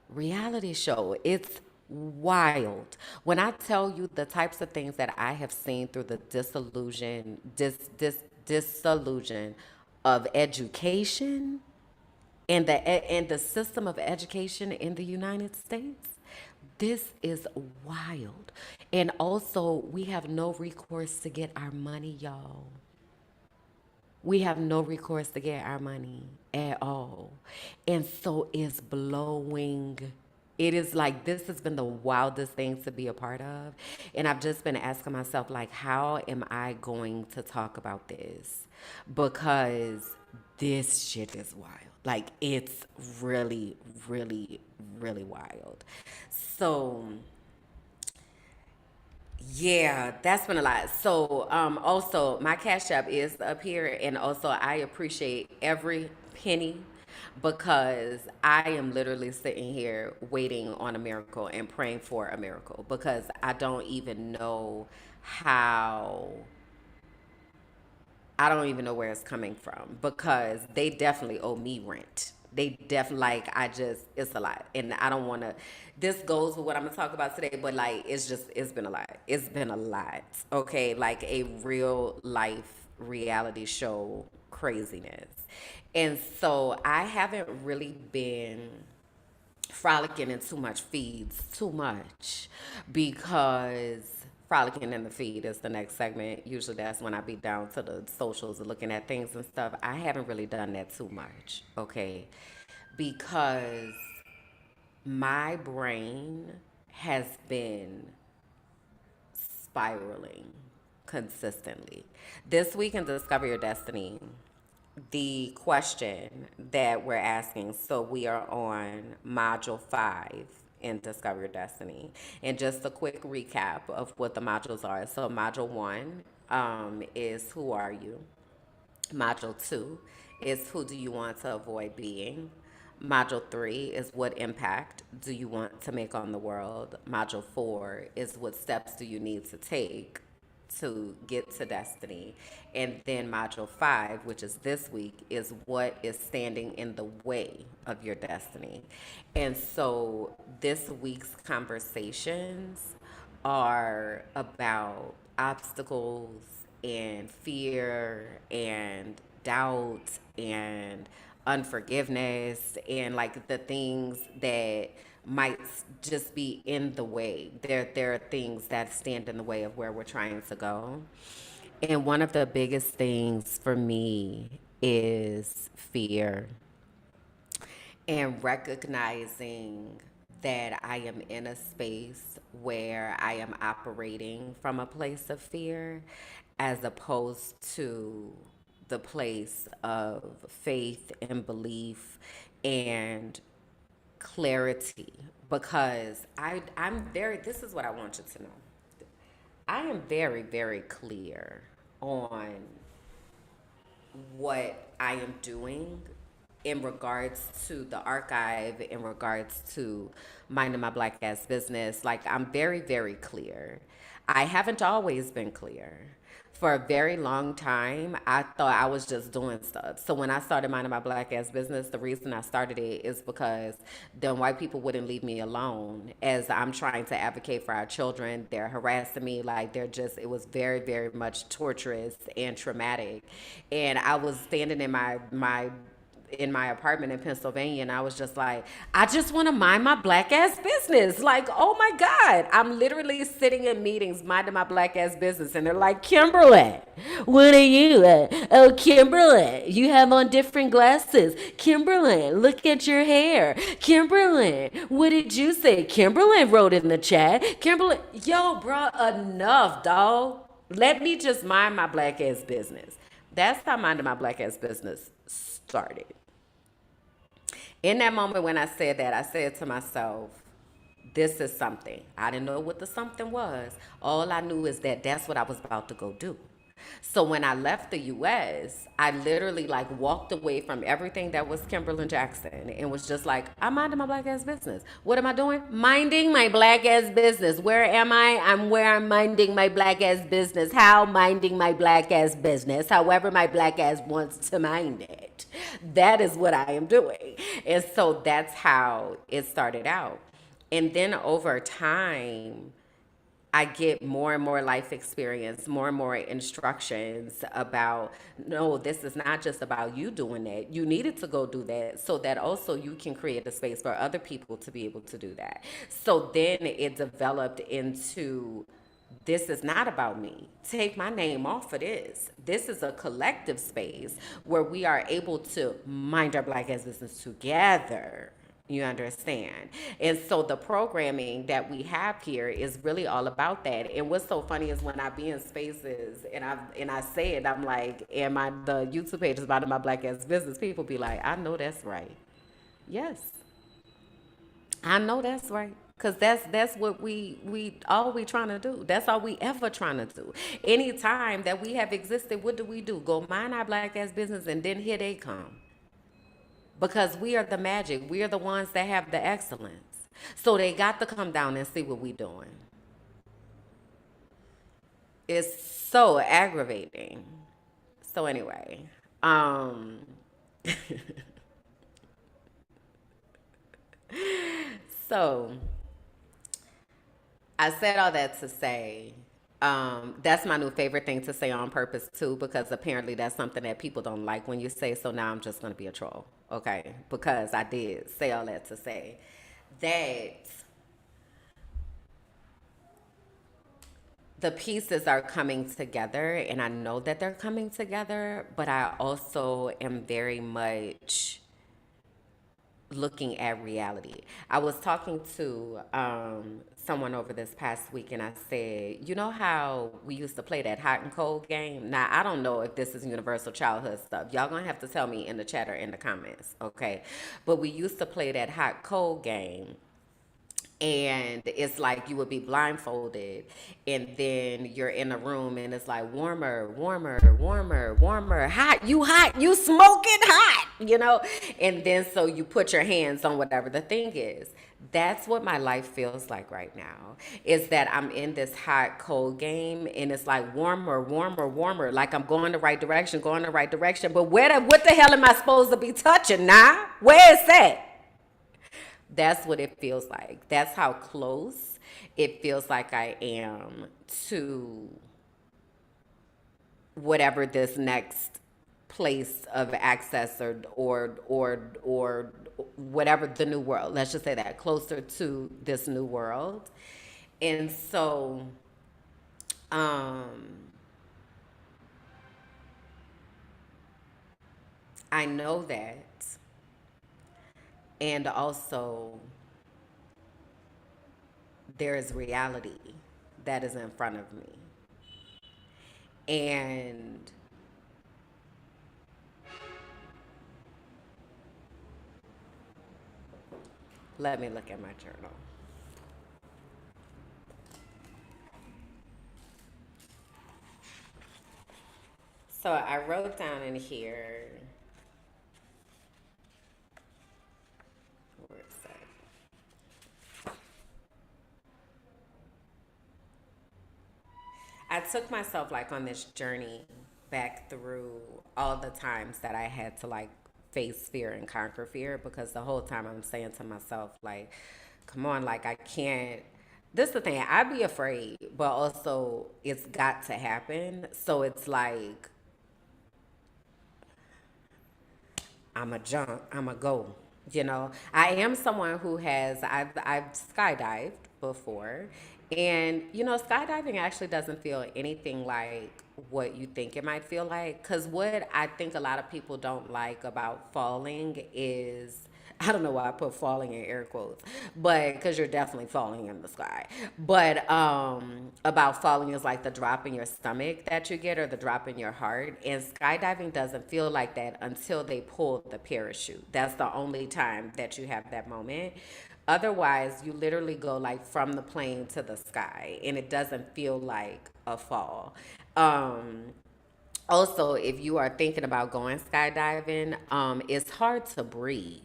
reality show. It's wild. When I tell you the types of things that I have seen through the disillusion of education and the system of education in the United States, this is wild. And also, we have no recourse to get our money, y'all. We have no recourse to get our money at all. And so it's blowing. It is like, this has been the wildest thing to be a part of. And I've just been asking myself, like, how am I going to talk about this? Because this shit is wild. Like, it's really, really, really wild. So, yeah, that's been a lot. So, also my Cash App is up here, and also I appreciate every penny because I am literally sitting here waiting on a miracle and praying for a miracle because I don't even know how I don't even know where it's coming from because they definitely owe me rent. They definitely, like, it's a lot. And I don't want to, this goes with what I'm going to talk about today, but like, it's been a lot. It's been a lot. Okay. Like a real life reality show craziness. And so I haven't really been frolicking in too much feeds too much because frolicking in the feed is the next segment. Usually that's when I be down to the socials and looking at things and stuff. I haven't really done that too much, okay? Because my brain has been spiraling consistently. This week in Discover Your Destiny, the question that we're asking, so we are on module 5 in Discover Your Destiny. And just a quick recap of what the modules are. So module 1 is who are you? Module 2 is who do you want to avoid being? Module 3 is what impact do you want to make on the world? Module 4 is what steps do you need to take to get to destiny? And then module 5, which is this week, is what is standing in the way of your destiny. And so this week's conversations are about obstacles and fear and doubt and unforgiveness and like the things that might just be in the way. There are things that stand in the way of where we're trying to go. And one of the biggest things for me is fear and recognizing that I am in a space where I am operating from a place of fear as opposed to the place of faith and belief and clarity. Because this is what I want you to know. I am very, very clear on what I am doing in regards to the archive, in regards to minding my black ass business. Like, I'm very, very clear. I haven't always been clear. For a very long time, I thought I was just doing stuff. So when I started minding my black ass business, the reason I started it is because then white people wouldn't leave me alone as I'm trying to advocate for our children. They're harassing me. Like, it was very, very much torturous and traumatic. And I was standing in my in my apartment in Pennsylvania, and I was just like, I just want to mind my black ass business. Like, oh my God. I'm literally sitting in meetings minding my black ass business, and they're like, Kimberland, what are you? Oh, Kimberland, you have on different glasses. Kimberland, look at your hair. Kimberland, what did you say? Kimberland wrote in the chat. Kimberland, yo, bro, enough, dog. Let me just mind my black ass business. That's how minding my black ass business started. In that moment when I said that, I said to myself, this is something. I didn't know what the something was. All I knew is that that's what I was about to go do. So when I left the US, I literally like walked away from everything that was Kimberland Jackson and was just like, I'm minding my black ass business. What am I doing? Minding my black ass business. Where am I? I'm where I'm minding my black ass business. How? Minding my black ass business. However my black ass wants to mind it. That is what I am doing. And so that's how it started out. And then over time, I get more and more life experience, more and more instructions about, no, this is not just about you doing that. You needed to go do that so that also you can create a space for other people to be able to do that. So then it developed into, this is not about me. Take my name off of this. This is a collective space where we are able to mind our black ass business together. You understand? And so the programming that we have here is really all about that. And what's so funny is when I be in spaces and I say it, I'm like, and the YouTube page is about my black ass business, people be like, I know that's right. Yes. I know that's right. Cause that's what we all we trying to do. That's all we ever trying to do. Any time that we have existed, what do? Go mind our black ass business, and then here they come. Because we are the magic. We are the ones that have the excellence. So they got to come down and see what we doing. It's so aggravating. So anyway, so I said all that to say, that's my new favorite thing to say on purpose too, because apparently that's something that people don't like when you say, so now I'm just going to be a troll. Okay. Because I did say all that to say that the pieces are coming together, and I know that they're coming together, but I also am very much looking at reality. I was talking to someone over this past week, and I said, you know how we used to play that hot and cold game? Now, I don't know if this is universal childhood stuff. Y'all gonna have to tell me in the chat or in the comments, okay? But we used to play that hot cold game. And it's like you would be blindfolded, and then you're in a room, and it's like warmer, warmer, warmer, warmer, hot, you smoking hot, you know? And then so you put your hands on whatever the thing is. That's what my life feels like right now, is that I'm in this hot, cold game, and it's like warmer, warmer, warmer, like I'm going the right direction, but what the hell am I supposed to be touching now? Where is that? That's what it feels like. That's how close it feels like I am to whatever this next place of access or whatever the new world. Let's just say that, closer to this new world. And so I know that. And also, there is reality that is in front of me. And let me look at my journal. So I wrote down in here, I took myself like on this journey back through all the times that I had to like face fear and conquer fear, because the whole time I'm saying to myself, like, come on, like I can't. This is the thing, I'd be afraid, but also it's got to happen. So it's like, I'm a jump, I'm a go. You know, I am someone who has, I've skydived before. And, you know, skydiving actually doesn't feel anything like what you think it might feel like. Because what I think a lot of people don't like about falling is, I don't know why I put falling in air quotes, but because you're definitely falling in the sky. But about falling is like the drop in your stomach that you get or the drop in your heart. And skydiving doesn't feel like that until they pull the parachute. That's the only time that you have that moment. Otherwise, you literally go like from the plane to the sky, and it doesn't feel like a fall. Um, Also, if you are thinking about going skydiving, it's hard to breathe.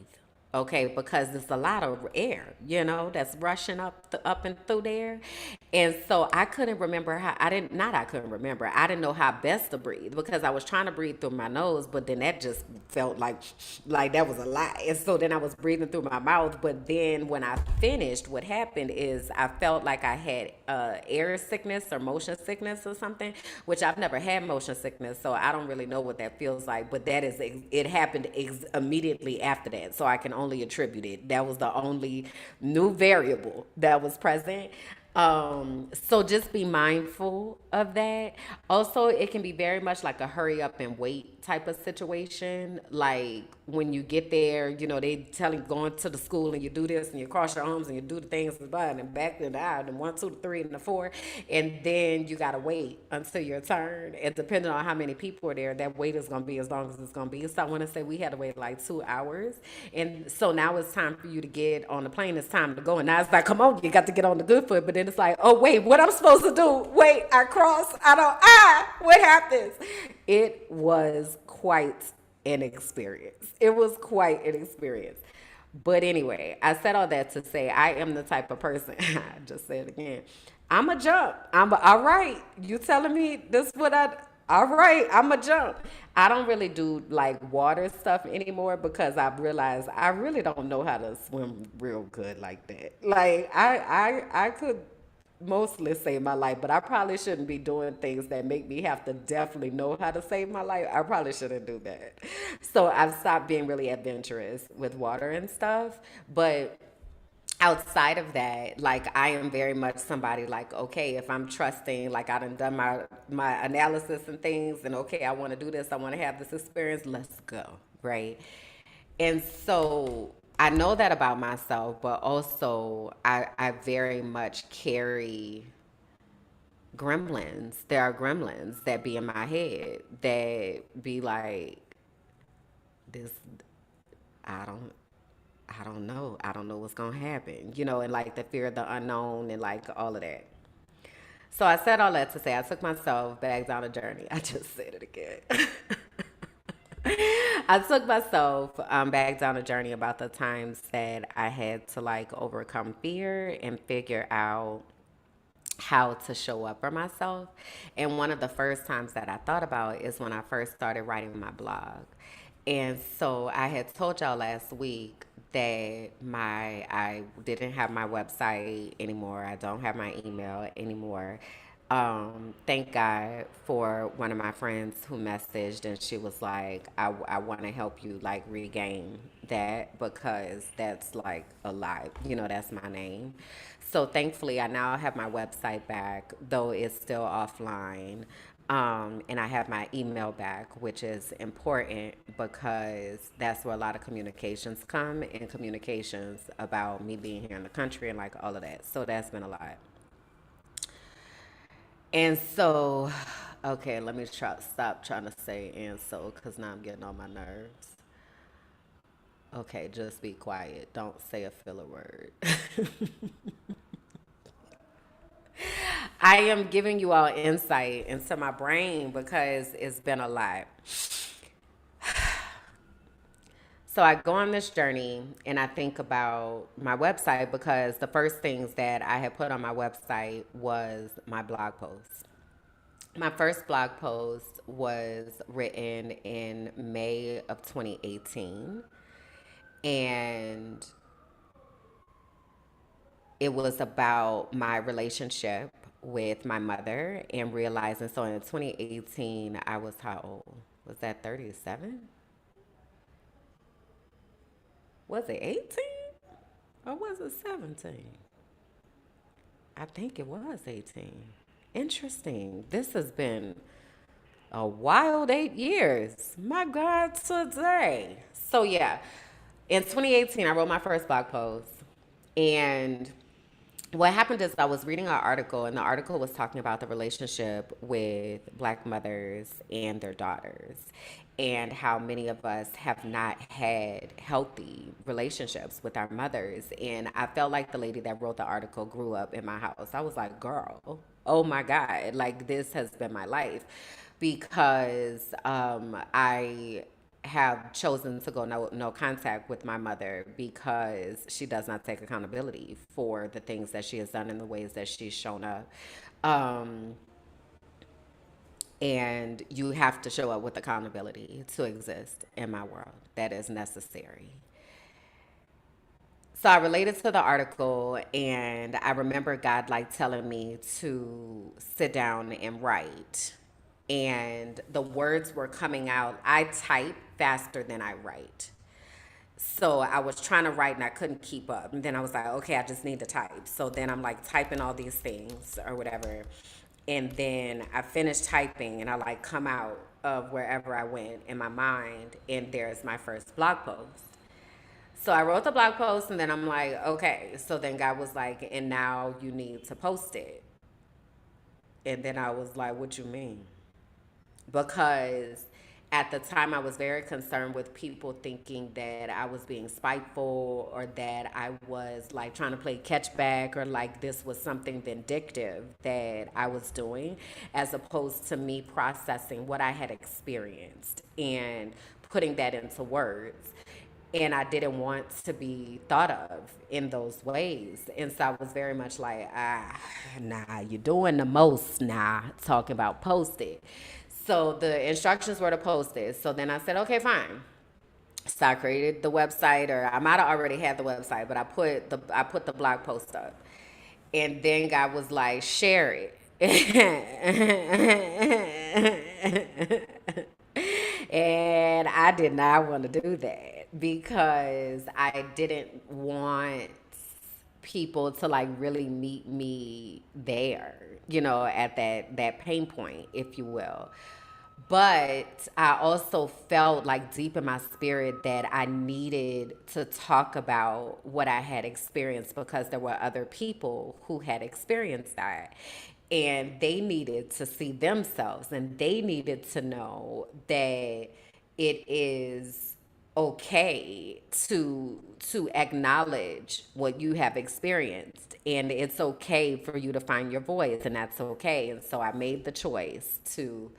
Okay, because there's a lot of air, you know, that's rushing up and through there, and so I couldn't remember how I didn't not I couldn't remember I didn't know how best to breathe because I was trying to breathe through my nose, but then that just felt like that was a lie, and so then I was breathing through my mouth. But then when I finished, what happened is I felt like I had air sickness or motion sickness or something, which I've never had motion sickness, so I don't really know what that feels like. But that is it happened immediately after that, so I can only attribute it. That was the only new variable that was present. So just be mindful of that. Also, it can be very much like a hurry up and wait type of situation. Like when you get there, you know, they tell you going to the school and you do this and you cross your arms and you do the things and blah, and back and out and 1, 2, 3, and the 4, and then you gotta wait until your turn. And depending on how many people are there, that wait is gonna be as long as it's gonna be. So I want to say we had to wait like 2 hours, and so now it's time for you to get on the plane. It's time to go, and now it's like, come on, you got to get on the good foot. But then it's like, oh wait, what I'm supposed to do? Wait, I cross. I don't. What happens? It was quite an experience. It was quite an experience. But anyway, I said all that to say I am the type of person, I just said it again, I'm a jump. All right. You telling me this what all right, I'm a jump. I don't really do like water stuff anymore because I've realized I really don't know how to swim real good like that. Like I could mostly save my life, but I probably shouldn't be doing things that make me have to definitely know how to save my life. I probably shouldn't do that. So I've stopped being really adventurous with water and stuff. But outside of that, like I am very much somebody like, okay, if I'm trusting, like I done my analysis and things, and okay, I want to do this, I want to have this experience, let's go, right? And so I know that about myself, but also I very much carry gremlins. There are gremlins that be in my head that be like, this, I don't, I don't know. I don't know what's gonna happen, you know, and like the fear of the unknown and like all of that. So I said all that to say I took myself back down a journey. I just said it again. I took myself back down a journey about the times that I had to like overcome fear and figure out how to show up for myself. And one of the first times that I thought about is when I first started writing my blog. And so I had told y'all last week that I didn't have my website anymore. I don't have my email anymore. Thank God for one of my friends who messaged and she was like, I want to help you like regain that because that's like a lie. You know, that's my name. So thankfully, I now have my website back, though it's still offline. And I have my email back, which is important because that's where a lot of communications come and communications about me being here in the country and like all of that. So that's been a lot. And so, okay, let me stop trying to say and so because now I'm getting on my nerves. Okay, just be quiet. Don't say a filler word. I am giving you all insight into my brain because it's been a lot. So I go on this journey and I think about my website because the first things that I had put on my website was my blog post. My first blog post was written in May of 2018. And it was about my relationship with my mother and realizing. So in 2018, I was how old? Was that 37? Was it 18 or was it 17? I think it was 18. Interesting. This has been a wild 8 years. My God, today. So, yeah, in 2018, I wrote my first blog post. And what happened is I was reading an article, and the article was talking about the relationship with Black mothers and their daughters, and how many of us have not had healthy relationships with our mothers. And I felt like the lady that wrote the article grew up in my house. I was like, girl, oh my God, like this has been my life, because I have chosen to go no contact with my mother because she does not take accountability for the things that she has done and the ways that she's shown up. Um, and you have to show up with accountability to exist in my world. That is necessary. So I related to the article, and I remember God like telling me to sit down and write. And the words were coming out. I type faster than I write. So I was trying to write and I couldn't keep up. And then I was like, okay, I just need to type. So then I'm like typing all these things or whatever. And then I finished typing and I like come out of wherever I went in my mind, and there's my first blog post. So I wrote the blog post, and then I'm like, okay. So then God was like, and now you need to post it. And then I was like, what you mean? Because at the time I was very concerned with people thinking that I was being spiteful, or that I was like trying to play catch back, or like this was something vindictive that I was doing, as opposed to me processing what I had experienced and putting that into words. And I didn't want to be thought of in those ways. And so I was very much like, nah, you're doing the most now, talking about post it. So the instructions were to post it. So then I said, okay, fine. So I created the website, or I might have already had the website, but I put the blog post up. And then God was like, share it. And I did not want to do that because I didn't want people to like really meet me there, at that pain point, if you will. But I also felt like deep in my spirit that I needed to talk about what I had experienced, because there were other people who had experienced that. And they needed to see themselves, and they needed to know that it is okay to acknowledge what you have experienced, and it's okay for you to find your voice, and that's okay. And so I made the choice to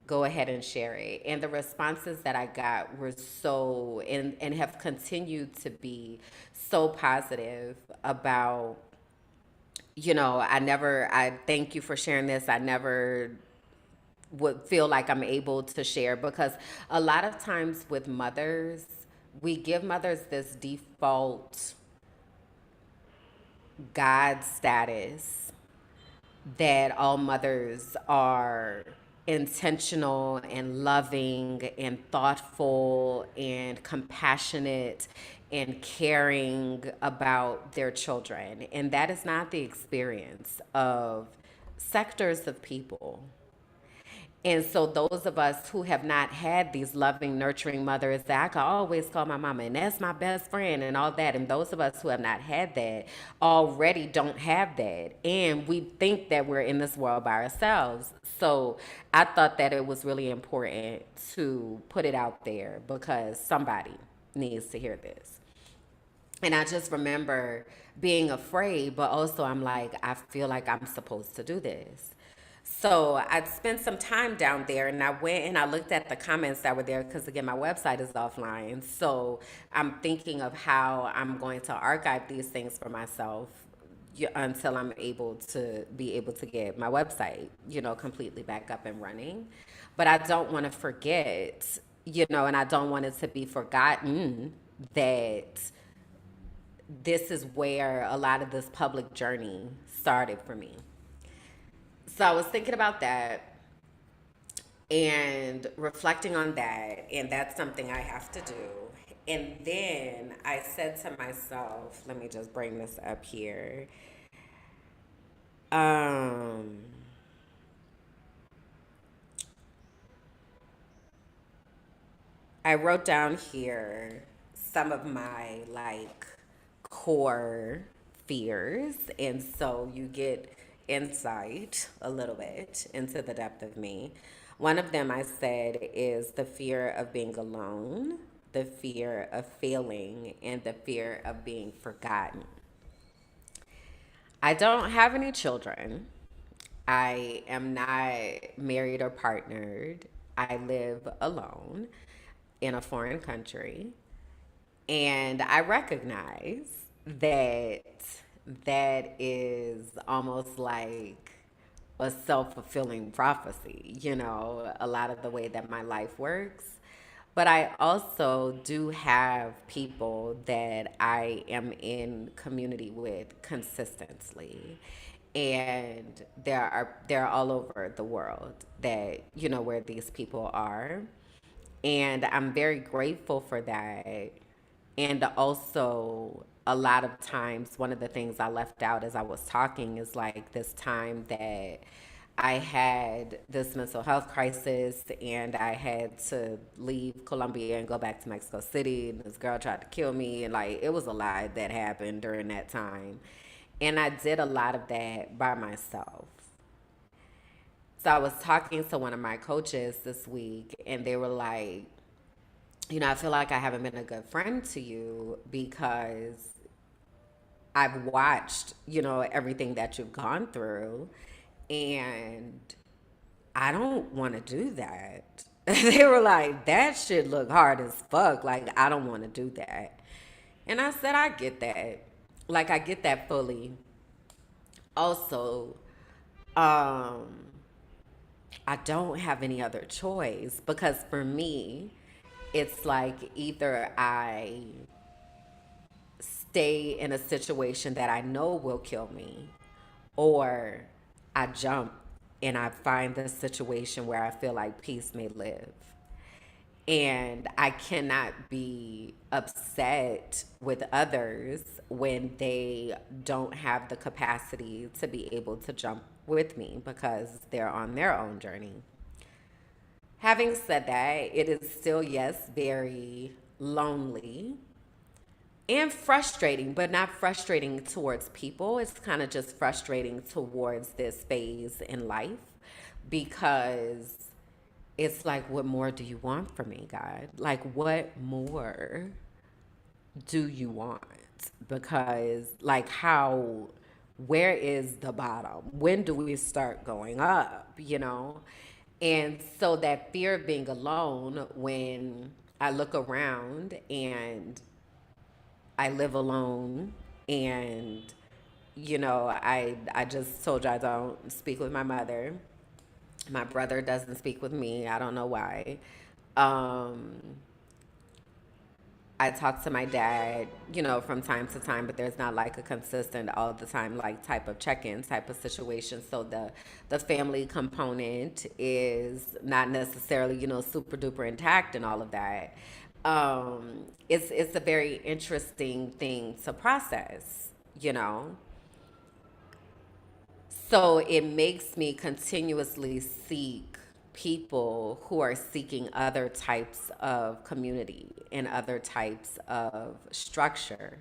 go ahead and share it. And the responses that I got were so, and have continued to be so positive about, I thank you for sharing this. I never would feel like I'm able to share, because a lot of times with mothers, we give mothers this default God status that all mothers are intentional and loving and thoughtful and compassionate and caring about their children. And that is not the experience of sectors of people. And so those of us who have not had these loving, nurturing mothers that I could always call my mama, and that's my best friend and all that, and those of us who have not had that already don't have that. And we think that we're in this world by ourselves. So I thought that it was really important to put it out there, because somebody needs to hear this. And I just remember being afraid, but also I'm like, I feel like I'm supposed to do this. So I spent some time down there, and I went and I looked at the comments that were there, because again, my website is offline. So I'm thinking of how I'm going to archive these things for myself until I'm able to get my website, completely back up and running. But I don't want to forget, and I don't want it to be forgotten that this is where a lot of this public journey started for me. So I was thinking about that and reflecting on that, and that's something I have to do. And then I said to myself, let me just bring this up here. I wrote down here some of my like core fears. And so you get insight a little bit into the depth of me. One of them I said is the fear of being alone, the fear of failing, and the fear of being forgotten. I don't have any children. I am not married or partnered. I live alone in a foreign country. And I recognize that that is almost like a self fulfilling prophecy, you know, a lot of the way that my life works. But I also do have people that I am in community with consistently. And they're all over the world that, you know, where these people are. And I'm very grateful for that. And also, a lot of times, one of the things I left out as I was talking is like this time that I had this mental health crisis and I had to leave Colombia and go back to Mexico City. And this girl tried to kill me. And like, it was a lot that happened during that time. And I did a lot of that by myself. So I was talking to one of my coaches this week, and they were like, you know, I feel like I haven't been a good friend to you because I've watched, you know, everything that you've gone through, and I don't want to do that. They were like, that shit look hard as fuck. Like, I don't want to do that. And I said, I get that. Like, I get that fully. Also, I don't have any other choice because for me, it's like either I stay in a situation that I know will kill me, or I jump and I find the situation where I feel like peace may live. And I cannot be upset with others when they don't have the capacity to be able to jump with me because they're on their own journey. Having said that, it is still, yes, very lonely and frustrating, but not frustrating towards people. It's kind of just frustrating towards this phase in life because it's like, what more do you want from me, God? Like, what more do you want? Because, like, where is the bottom? When do we start going up, you know? And so that fear of being alone, when I look around and I live alone and you know, I just told you I don't speak with my mother. My brother doesn't speak with me. I don't know why. Um, I talk to my dad, you know, from time to time, but there's not like a consistent all the time like type of check-in type of situation. So the family component is not necessarily, you know, super duper intact and all of that. It's a very interesting thing to process, you know. So it makes me continuously seek people who are seeking other types of community and other types of structure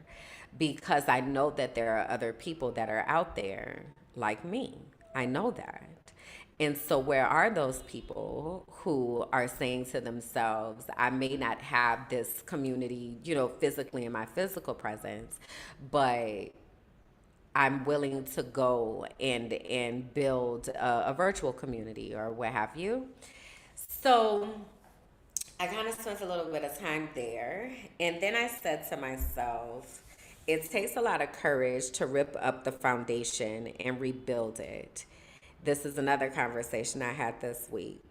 because I know that there are other people that are out there like me. I know that. And so, where are those people who are saying to themselves, I may not have this community, you know, physically in my physical presence, but I'm willing to go and build a virtual community or what have you. So I kind of spent a little bit of time there. And then I said to myself, it takes a lot of courage to rip up the foundation and rebuild it. This is another conversation I had this week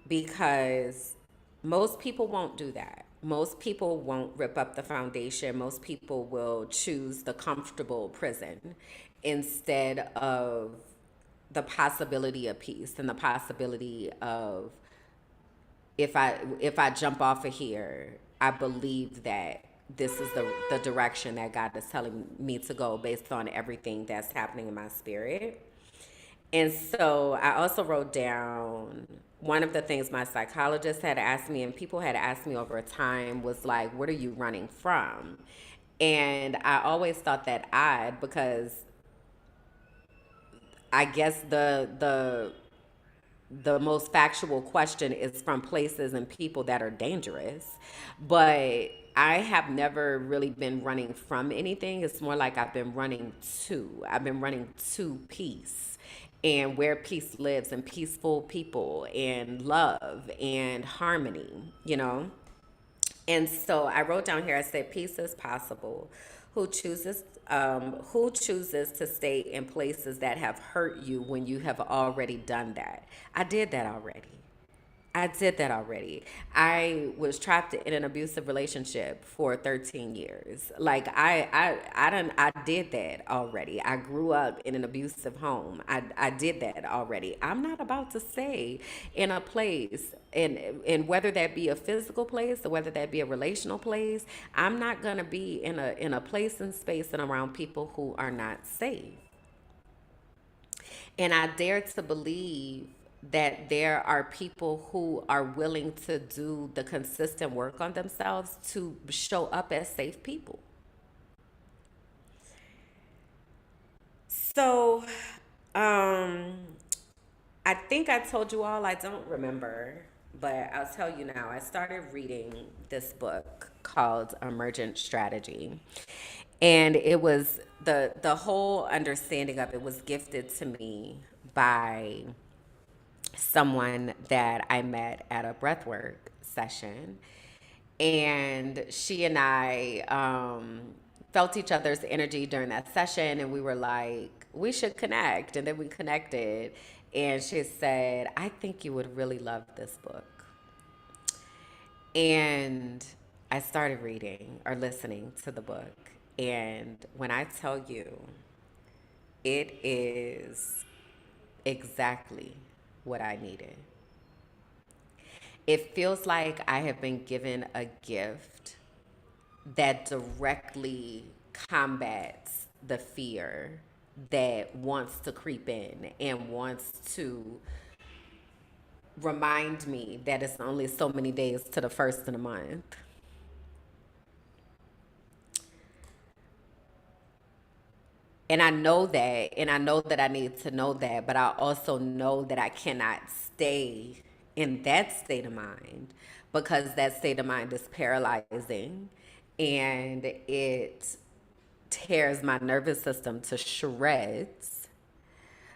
because most people won't do that. Most people won't rip up the foundation. Most people will choose the comfortable prison instead of the possibility of peace and the possibility of if I jump off of here, I believe that this is the direction that God is telling me to go based on everything that's happening in my spirit. And so I also wrote down one of the things my psychologist had asked me, and people had asked me over time, was like, what are you running from? And I always thought that odd because I guess the most factual question is from places and people that are dangerous. But I have never really been running from anything. It's more like I've been running to. I've been running to peace and where peace lives and peaceful people and love and harmony, you know? And so I wrote down here, I said, peace is possible. Who chooses to stay in places that have hurt you when you have already done that? I did that already. I did that already. I was trapped in an abusive relationship for 13 years. Like I did that already. I grew up in an abusive home. I did that already. I'm not about to stay in a place, and whether that be a physical place or whether that be a relational place, I'm not gonna be in a place and space and around people who are not safe. And I dare to believe that there are people who are willing to do the consistent work on themselves to show up as safe people. So, um, I think I told you all, I don't remember, but I'll tell you now. I started reading this book called Emergent Strategy. And it was the whole understanding of it was gifted to me by someone that I met at a breathwork session. And she and I felt each other's energy during that session. And we were like, we should connect. And then we connected. And she said, I think you would really love this book. And I started reading or listening to the book. And when I tell you, it is exactly what I needed. It feels like I have been given a gift that directly combats the fear that wants to creep in and wants to remind me that it's only so many days to the first of the month. And I know that, and I know that I need to know that, but I also know that I cannot stay in that state of mind because that state of mind is paralyzing and it tears my nervous system to shreds.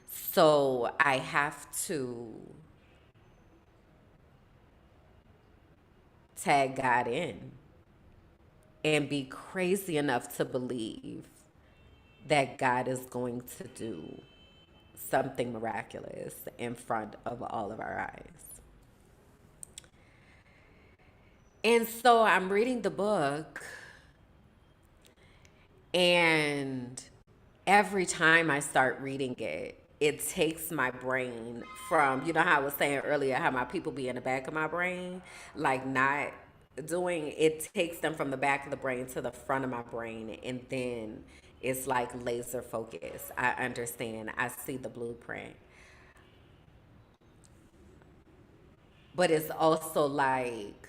So I have to tag God in and be crazy enough to believe that God is going to do something miraculous in front of all of our eyes. And so I'm reading the book, and every time I start reading it, it takes my brain from, you know how I was saying earlier, how my people be in the back of my brain, like not doing, it takes them from the back of the brain to the front of my brain, and then it's like laser focus. I understand. I see the blueprint. But it's also like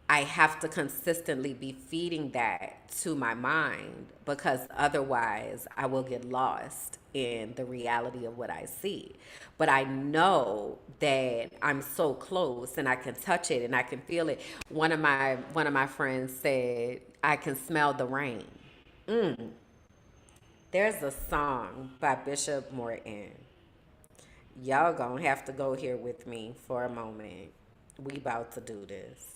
I have to consistently be feeding that to my mind because otherwise I will get lost in the reality of what I see. But I know that I'm so close and I can touch it and I can feel it. One of my friends said, I can smell the rain. There's a song by Bishop Morton. Y'all gonna have to go here with me for a moment. We about to do this.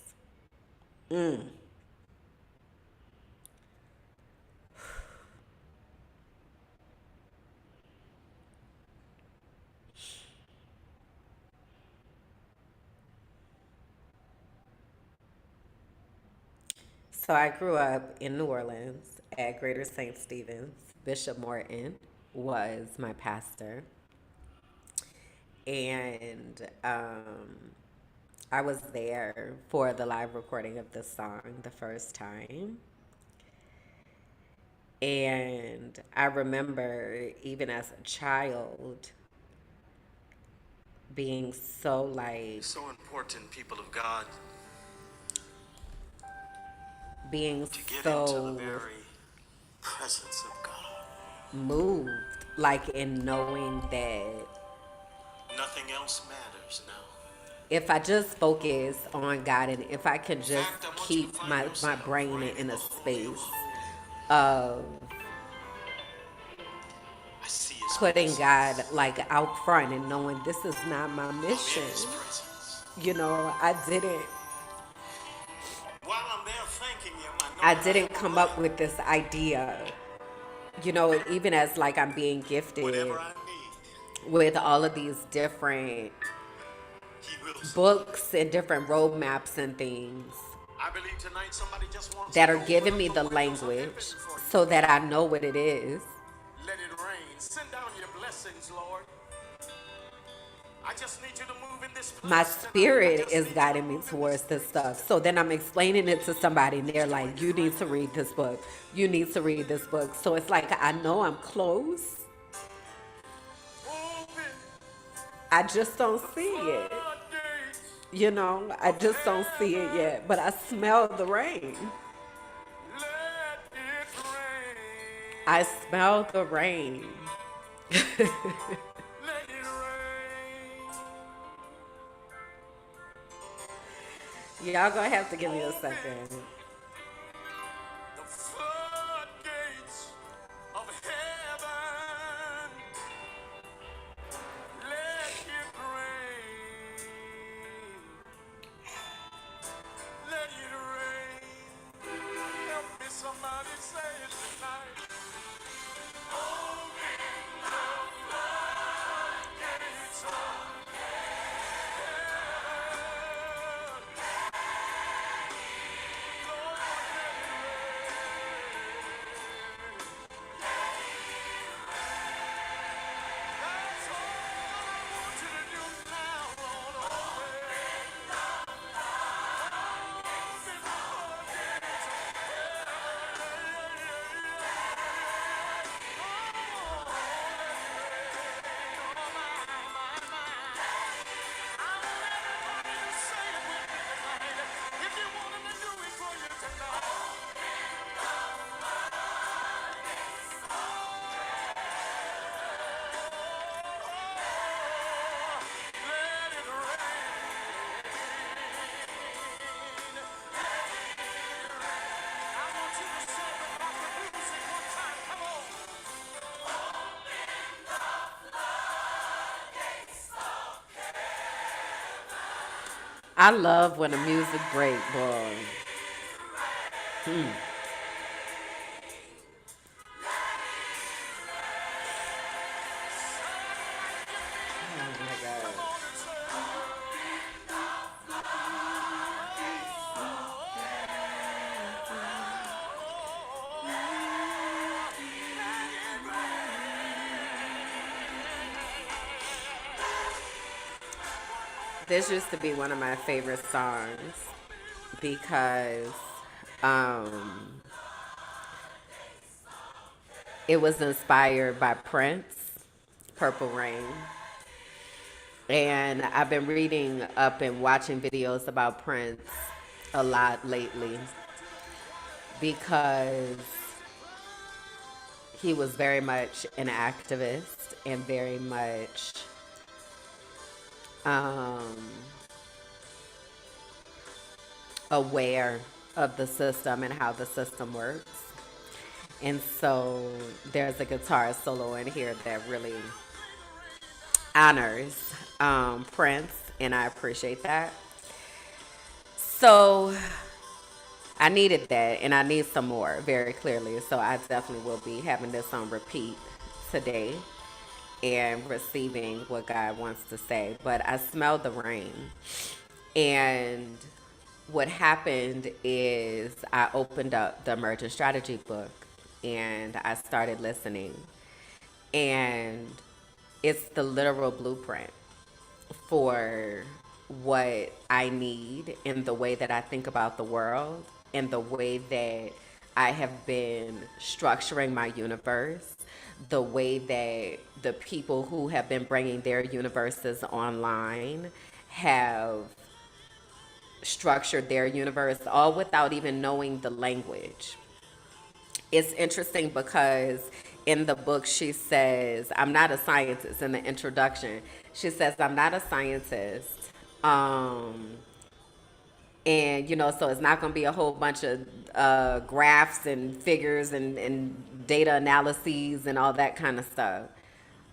So I grew up in New Orleans at Greater St. Stephen's. Bishop Morton was my pastor. And I was there for the live recording of this song the first time. And I remember even as a child being so like, so important, people of God, being to get so into the very presence of God. moved, like in knowing that Nothing else matters now. if I just focus on God and if I can just keep my brain in a space of putting God like out front and knowing this is not my mission. You know, I didn't come up with this idea, you know, even as like I'm being gifted with all of these different books and different roadmaps and things that are giving me the language so that I know what it is. Let it rain. Send down your blessings, Lord. I just need you to move in this place. My spirit is guiding me towards this stuff. So then I'm explaining it to somebody and they're like, you need to read this book. You need to read this book. So it's like, I know I'm close. I just don't see it. You know, I just don't see it yet. But I smell the rain. I smell the rain. Y'all gonna have to give me a second. The floodgates of heaven. Let it rain. Let it rain. Help me, somebody say it tonight. I love when a music break, boy. This used to be one of my favorite songs because it was inspired by Prince, Purple Rain. And I've been reading up and watching videos about Prince a lot lately because he was very much an activist and very much aware of the system and how the system works. And so there's a guitar solo in here that really honors Prince, and I appreciate that. So I needed that, and I need some more, very clearly. So I definitely will be having this on repeat today and receiving what God wants to say. But I smelled the rain. And what happened is I opened up the Emergent Strategy book and I started listening. And it's the literal blueprint for what I need in the way that I think about the world and the way that I have been structuring my universe, the way that the people who have been bringing their universes online have structured their universe, all without even knowing the language. It's interesting because in the book she says, I'm not a scientist. In the introduction, she says, I'm not a scientist. And, so it's not going to be a whole bunch of graphs and figures and data analyses and all that kind of stuff.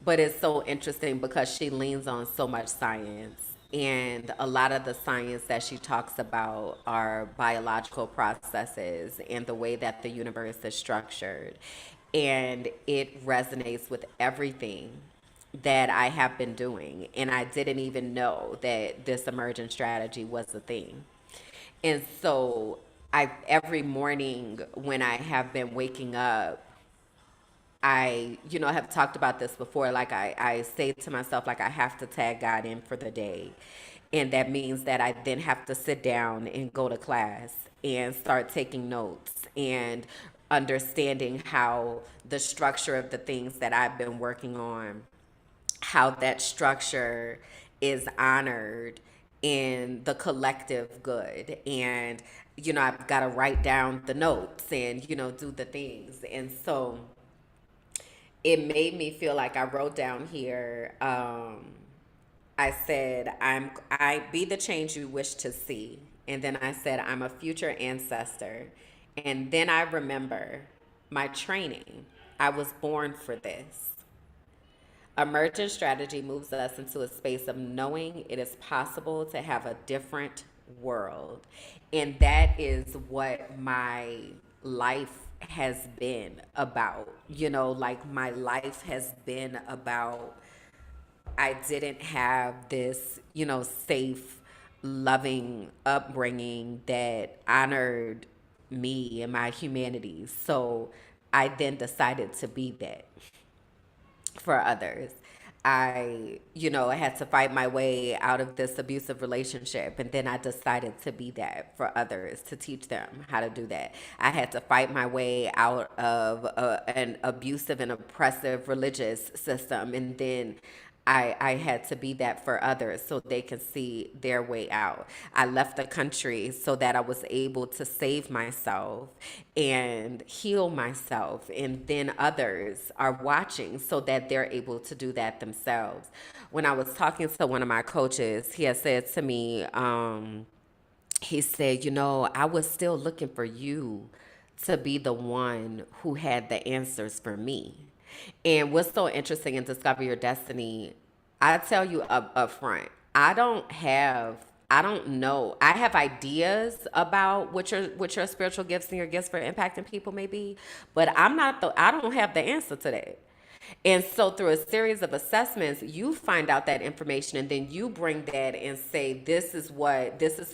But it's so interesting because she leans on so much science. And a lot of the science that she talks about are biological processes and the way that the universe is structured. And it resonates with everything that I have been doing. And I didn't even know that this emergent strategy was a thing. And so I every morning when I have been waking up, I, have talked about this before. Like I say to myself, like I have to tag God in for the day. And that means that I then have to sit down and go to class and start taking notes and understanding how the structure of the things that I've been working on, how that structure is honored in the collective good. And, I've got to write down the notes and, do the things. And so it made me feel like I wrote down here, I said, I be the change you wish to see. And then I said, I'm a future ancestor. And then I remember my training. I was born for this. Emergent strategy moves us into a space of knowing it is possible to have a different world. And that is what my life has been about. Like my life has been about, I didn't have this, safe, loving upbringing that honored me and my humanity. So I then decided to be that for others. I had to fight my way out of this abusive relationship. And then I decided to be that for others, to teach them how to do that. I had to fight my way out of an abusive and oppressive religious system. And then I had to be that for others so they can see their way out. I left the country so that I was able to save myself and heal myself. And then others are watching so that they're able to do that themselves. When I was talking to one of my coaches, he had said to me, he said, I was still looking for you to be the one who had the answers for me. And what's so interesting in Discover Your Destiny, I tell you up front, I don't know. I have ideas about what your spiritual gifts and your gifts for impacting people may be, but I don't have the answer to that. And so through a series of assessments, you find out that information and then you bring that and say, this is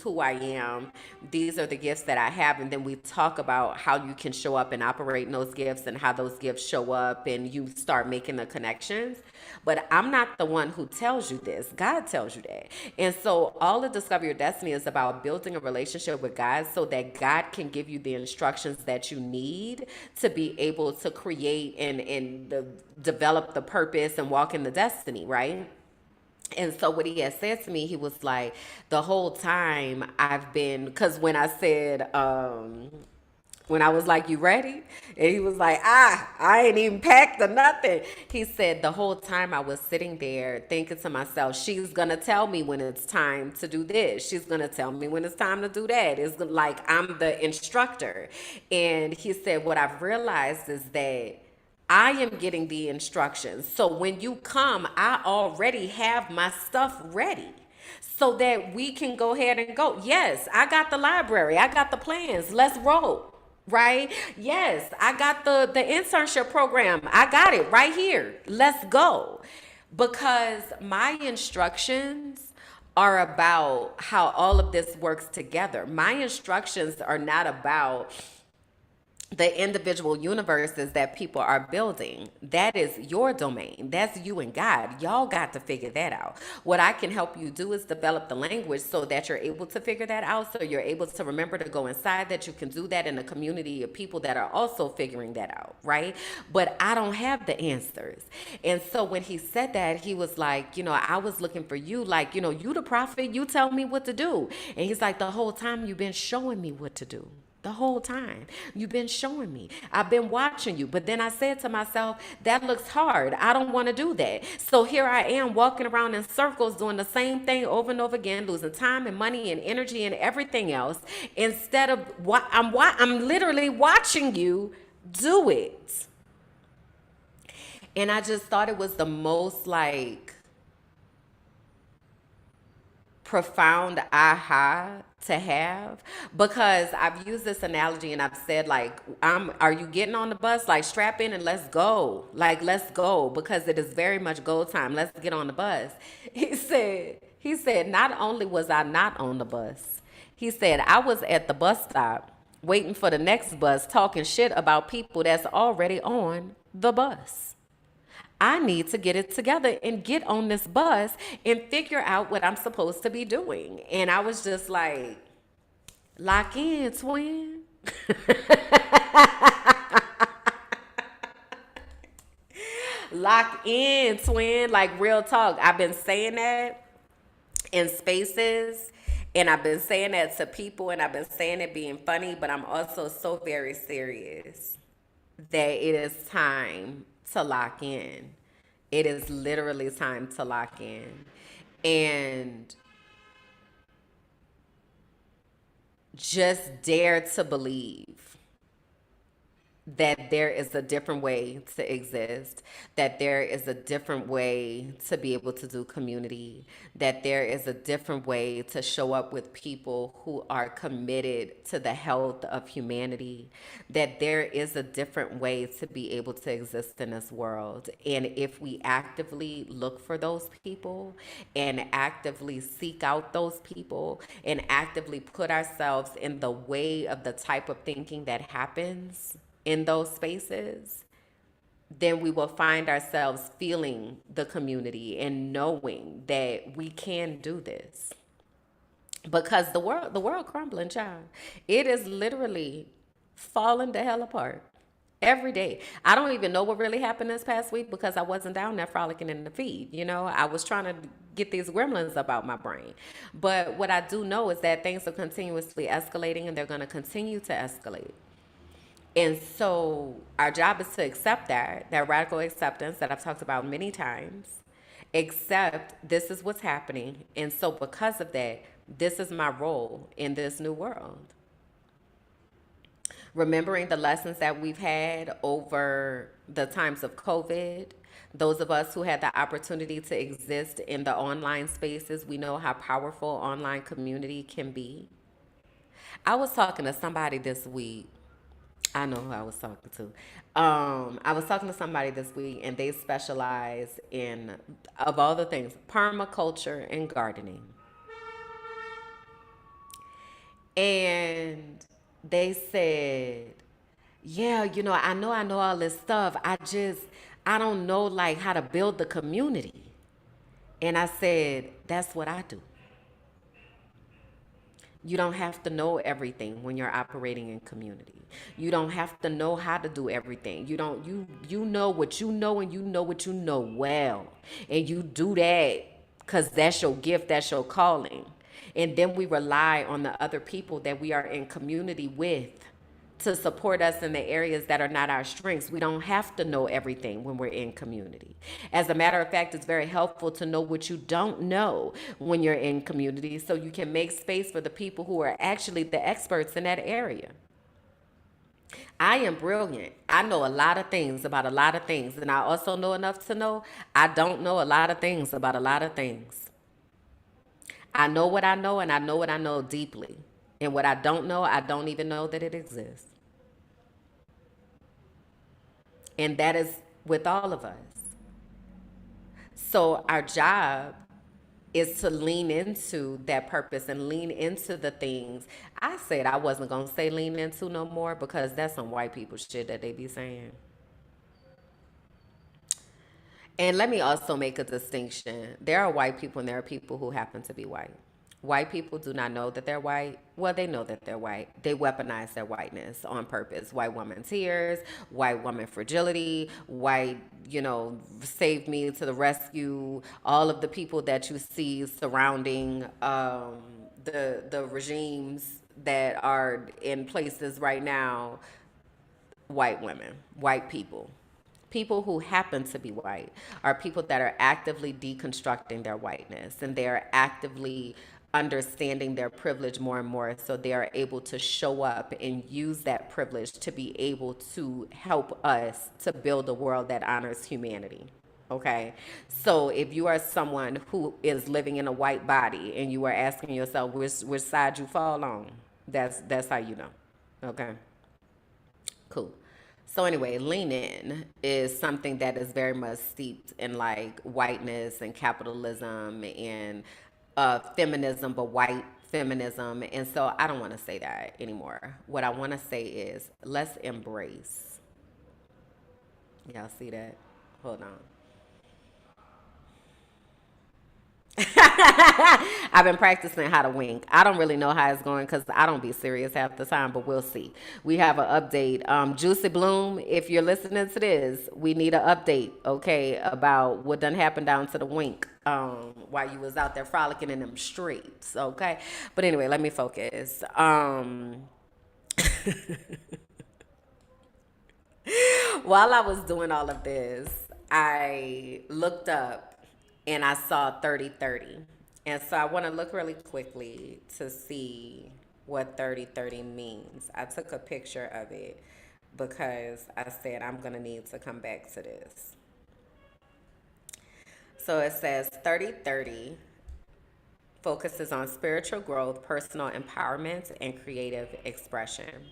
who I am. These are the gifts that I have. And then we talk about how you can show up and operate in those gifts and how those gifts show up, and you start making the connections. But I'm not the one who tells you this. God tells you that. And so all of Discover Your Destiny is about building a relationship with God so that God can give you the instructions that you need to be able to create and develop the purpose and walk in the destiny, right? And so what he had said to me, he was like, the whole time I've been, because when I said, when I was like, you ready? And he was like, I ain't even packed or nothing. He said, the whole time I was sitting there thinking to myself, she's going to tell me when it's time to do this. She's going to tell me when it's time to do that. It's like I'm the instructor. And he said, what I've realized is that I am getting the instructions. So when you come, I already have my stuff ready so that we can go ahead and go. Yes, I got the library. I got the plans. Let's roll. Right? Yes, I got the internship program. I got it right here. Let's go. Because my instructions are about how all of this works together. My instructions are not about the individual universes that people are building. That is your domain. That's you and God. Y'all got to figure that out. What I can help you do is develop the language so that you're able to figure that out, so you're able to remember to go inside, that you can do that in a community of people that are also figuring that out, right? But I don't have the answers. And so when he said that, he was like, I was looking for you, like, you the prophet, you tell me what to do. And he's like, the whole time you've been showing me what to do. The whole time you've been showing me. I've been watching you. But then I said to myself, that looks hard. I don't want to do that. So here I am walking around in circles doing the same thing over and over again, losing time and money and energy and everything else, instead of what I'm literally watching you do it. And I just thought it was the most like profound aha to have, because I've used this analogy and I've said, like, are you getting on the bus? Like, strap in and let's go. Like, let's go, because it is very much go time. Let's get on the bus. He said, not only was I not on the bus, he said, I was at the bus stop waiting for the next bus, talking shit about people that's already on the bus. I need to get it together and get on this bus and figure out what I'm supposed to be doing. And I was just like, lock in, twin. Lock in, twin. Like, real talk. I've been saying that in spaces, and I've been saying that to people, and I've been saying it being funny, but I'm also so very serious that it is time to lock in. It is literally time to lock in. And just dare to believe that there is a different way to exist, that there is a different way to be able to do community, that there is a different way to show up with people who are committed to the health of humanity, that there is a different way to be able to exist in this world. And if we actively look for those people and actively seek out those people and actively put ourselves in the way of the type of thinking that happens in those spaces, then we will find ourselves feeling the community and knowing that we can do this. Because the world crumbling, child. It is literally falling the hell apart every day. I don't even know what really happened this past week because I wasn't down there frolicking in the feed. I was trying to get these gremlins up out my brain. But what I do know is that things are continuously escalating, and they're going to continue to escalate. And so our job is to accept that radical acceptance that I've talked about many times. Accept this is what's happening. And so because of that, this is my role in this new world. Remembering the lessons that we've had over the times of COVID, those of us who had the opportunity to exist in the online spaces, we know how powerful online community can be. I was talking to somebody this week. I know who I was talking to. I was talking to somebody this week, and they specialize in, of all the things, permaculture and gardening. And they said, yeah, I know all this stuff. I don't know, like, how to build the community. And I said, that's what I do. You don't have to know everything when you're operating in community. You don't have to know how to do everything. You know what you know, and you know what you know well. And you do that because that's your gift, that's your calling. And then we rely on the other people that we are in community with to support us in the areas that are not our strengths. We don't have to know everything when we're in community. As a matter of fact, it's very helpful to know what you don't know when you're in community, so you can make space for the people who are actually the experts in that area. I am brilliant. I know a lot of things about a lot of things, and I also know enough to know I don't know a lot of things about a lot of things. I know what I know, and I know what I know deeply. And what I don't know, I don't even know that it exists. And that is with all of us. So our job is to lean into that purpose and lean into the things. I said I wasn't going to say lean into no more because that's some white people shit that they be saying. And let me also make a distinction. There are white people and there are people who happen to be white. White people do not know that they're white. Well, they know that they're white. They weaponize their whiteness on purpose. White woman tears, white woman fragility, white, save me to the rescue. All of the people that you see surrounding the regimes that are in places right now, white women, white people. People who happen to be white are people that are actively deconstructing their whiteness and they are actively understanding their privilege more and more so they are able to show up and use that privilege to be able to help us to build a world that honors humanity. Okay, so if you are someone who is living in a white body and you are asking yourself which side you fall on, that's how you know. Okay. Cool. So anyway, lean in is something that is very much steeped in like whiteness and capitalism and feminism, but white feminism. And so I don't want to say that anymore. What I want to say is let's embrace. Y'all see that? Hold on. I've been practicing how to wink. I don't really know how it's going because I don't be serious half the time, but we'll see. We have an update. Juicy Bloom, if you're listening to this, we need an update, okay, about what done happened down to the wink while you was out there frolicking in them streets, okay? But anyway, let me focus. While I was doing all of this, I looked up and I saw 3030. And so I want to look really quickly to see what 3030 means. I took a picture of it because I said I'm going to need to come back to this. So it says 3030 focuses on spiritual growth, personal empowerment, and creative expression.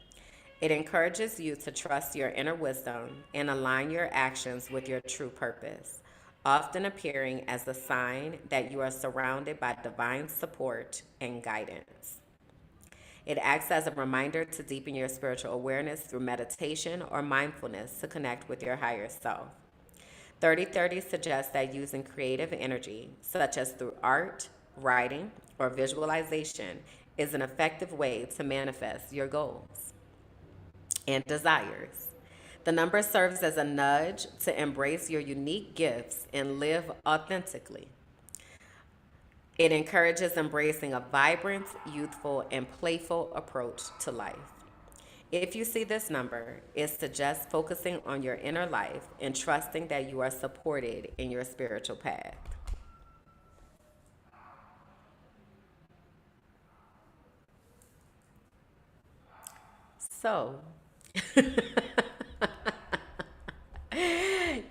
It encourages you to trust your inner wisdom and align your actions with your true purpose, often appearing as a sign that you are surrounded by divine support and guidance. It acts as a reminder to deepen your spiritual awareness through meditation or mindfulness to connect with your higher self. 3030 suggests that using creative energy, such as through art, writing, or visualization, is an effective way to manifest your goals and desires. The number serves as a nudge to embrace your unique gifts and live authentically. It encourages embracing a vibrant, youthful, and playful approach to life. If you see this number, it suggests focusing on your inner life and trusting that you are supported in your spiritual path. So,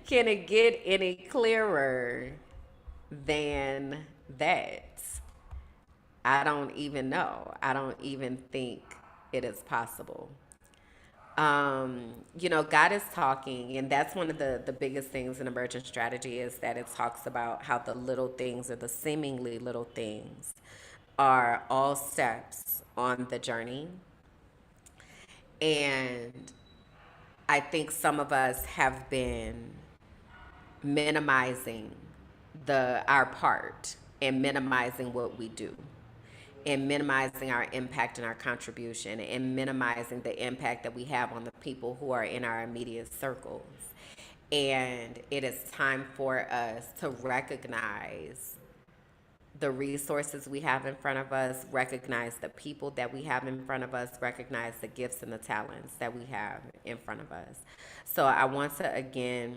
can it get any clearer than that? I don't even know. I don't even think it is possible. God is talking, and that's one of the biggest things in Emergent Strategy is that it talks about how the little things or the seemingly little things are all steps on the journey. And I think some of us have been minimizing our part and minimizing what we do and minimizing our impact and our contribution and minimizing the impact that we have on the people who are in our immediate circles. And it is time for us to recognize the resources we have in front of us, recognize the people that we have in front of us, recognize the gifts and the talents that we have in front of us. So I want to again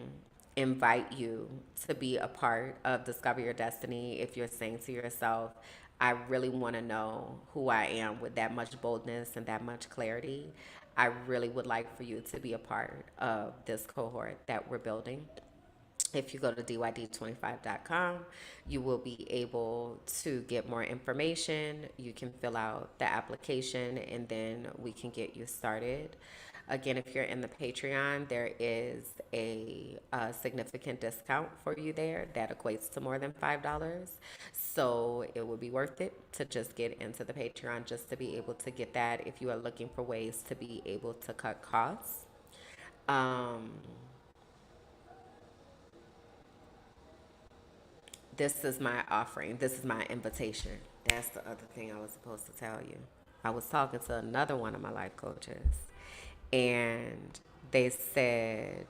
invite you to be a part of Discover Your Destiny. If you're saying to yourself, I really want to know who I am with that much boldness and that much clarity, I really would like for you to be a part of this cohort that we're building. If you go to dyd25.com, you will be able to get more information. You can fill out the application and then we can get you started. Again, if you're in the Patreon, there is a significant discount for you there that equates to more than $5. So it would be worth it to just get into the Patreon just to be able to get that if you are looking for ways to be able to cut costs. This is my offering. This is my invitation. That's the other thing I was supposed to tell you. I was talking to another one of my life coaches, and they said,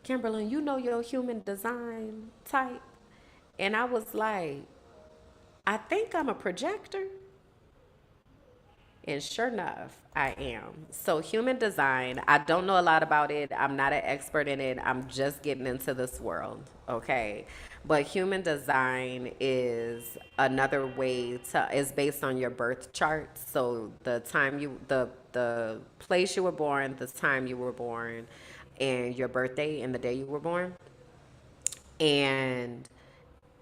Kimberland, you know your human design type? And I was like, I think I'm a projector. And sure enough, I am. So human design, I don't know a lot about it. I'm not an expert in it. I'm just getting into this world, okay? But human design is another way to is based on your birth chart. So the time you the place you were born, the time you were born, and your birthday and the day you were born. And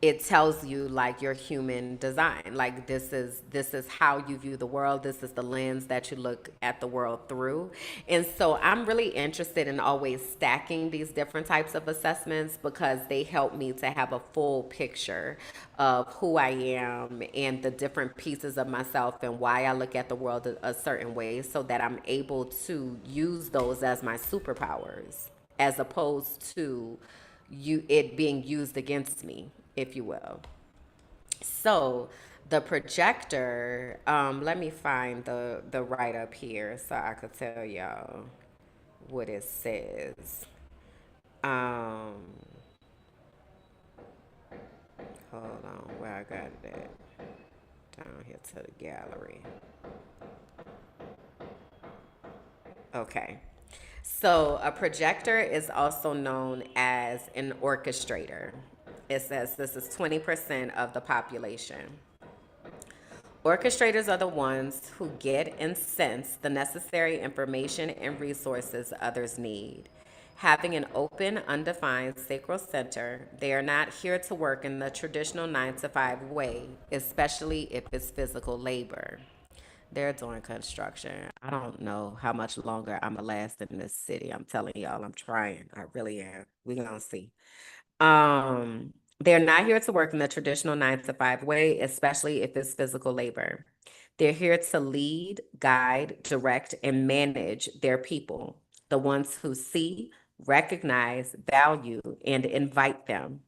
it tells you like your human design, like this is how you view the world, this is the lens that you look at the world through. And so I'm really interested in always stacking these different types of assessments because they help me to have a full picture of who I am and the different pieces of myself and why I look at the world a certain way, so that I'm able to use those as my superpowers as opposed to it being used against me, if you will. So the projector, let me find the write up here so I could tell y'all what it says. Um, hold on, where I got it at? Down here to the gallery. Okay. So a projector is also known as an orchestrator. It says this is 20% of the population. Orchestrators are the ones who get and sense the necessary information and resources others need. Having an open, undefined sacral center, they are not here to work in the traditional 9 to 5 way, especially if it's physical labor. They're doing construction. I don't know how much longer I'm gonna last in this city. I'm telling y'all, I'm trying. I really am. We're gonna see. They're not here to work in the traditional 9 to 5 way, especially if it's physical labor. They're here to lead, guide, direct, and manage their people, the ones who see, recognize, value, and invite them.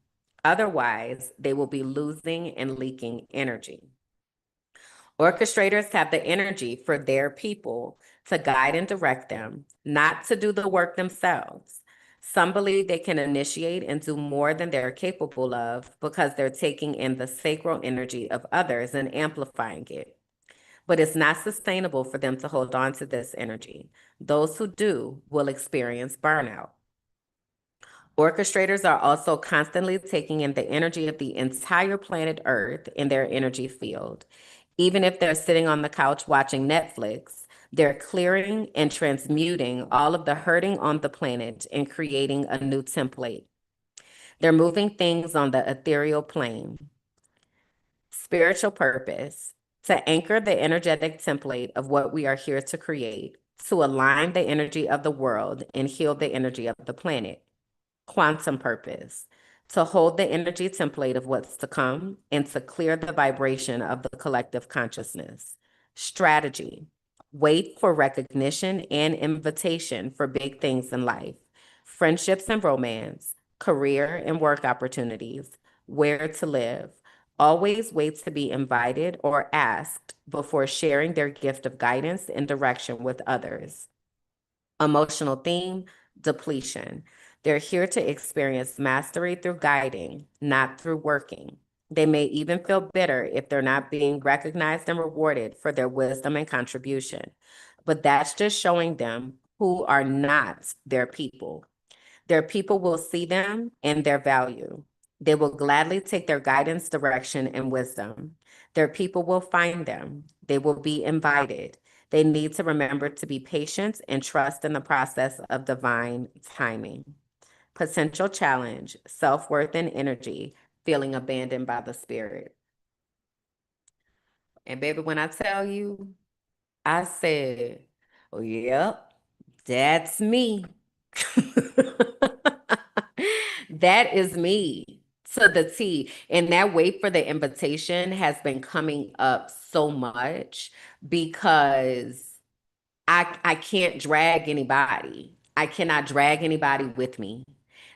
Otherwise, they will be losing and leaking energy. Orchestrators have the energy for their people to guide and direct them, not to do the work themselves. Some believe they can initiate and do more than they're capable of because they're taking in the sacral energy of others and amplifying it. But it's not sustainable for them to hold on to this energy. Those who do will experience burnout. Orchestrators are also constantly taking in the energy of the entire planet Earth in their energy field. Even if they're sitting on the couch watching Netflix, they're clearing and transmuting all of the hurting on the planet and creating a new template. They're moving things on the ethereal plane. Spiritual purpose: to anchor the energetic template of what we are here to create, to align the energy of the world and heal the energy of the planet. Quantum purpose: to hold the energy template of what's to come and to clear the vibration of the collective consciousness. Strategy: wait for recognition and invitation for big things in life, friendships and romance, career and work opportunities, where to live. Always wait to be invited or asked before sharing their gift of guidance and direction with others. Emotional theme: depletion. They're here to experience mastery through guiding, not through working. They may even feel bitter if they're not being recognized and rewarded for their wisdom and contribution. But that's just showing them who are not their people. Their people will see them and their value. They will gladly take their guidance, direction, and wisdom. Their people will find them. They will be invited. They need to remember to be patient and trust in the process of divine timing. Potential challenge: self-worth and energy, feeling abandoned by the spirit. And baby, when I tell you, I said, oh, yep, That's me. That is me to the T. And that wait for the invitation has been coming up so much because I can't drag anybody. I cannot drag anybody with me.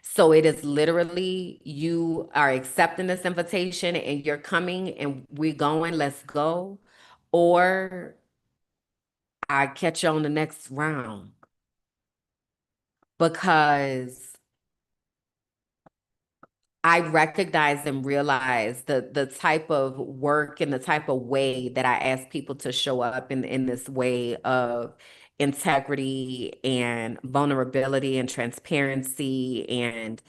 So it is literally you are accepting this invitation and you're coming and we're going, let's go. Or I catch you on the next round because I recognize and realize the type of work and the type of way that I ask people to show up in this way of integrity and vulnerability and transparency and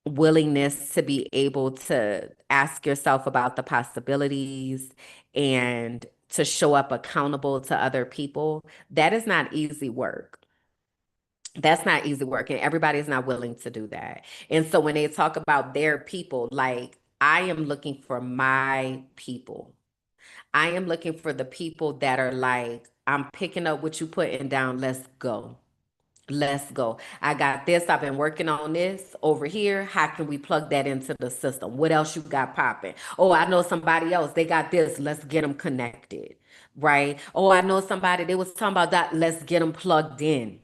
willingness to be able to ask yourself about the possibilities and to show up accountable to other people. That is not easy work. That's not easy work, and everybody's not willing to do that. And so when they talk about their people, like I am looking for my people. I am looking for the people that are like, I'm picking up what you putting down. Let's go. Let's go. I got this. I've been working on this over here. How can we plug that into the system? What else you got popping? Oh, I know somebody else. They got this. Let's get them connected. Right? Oh, I know somebody. They was talking about that. Let's get them plugged in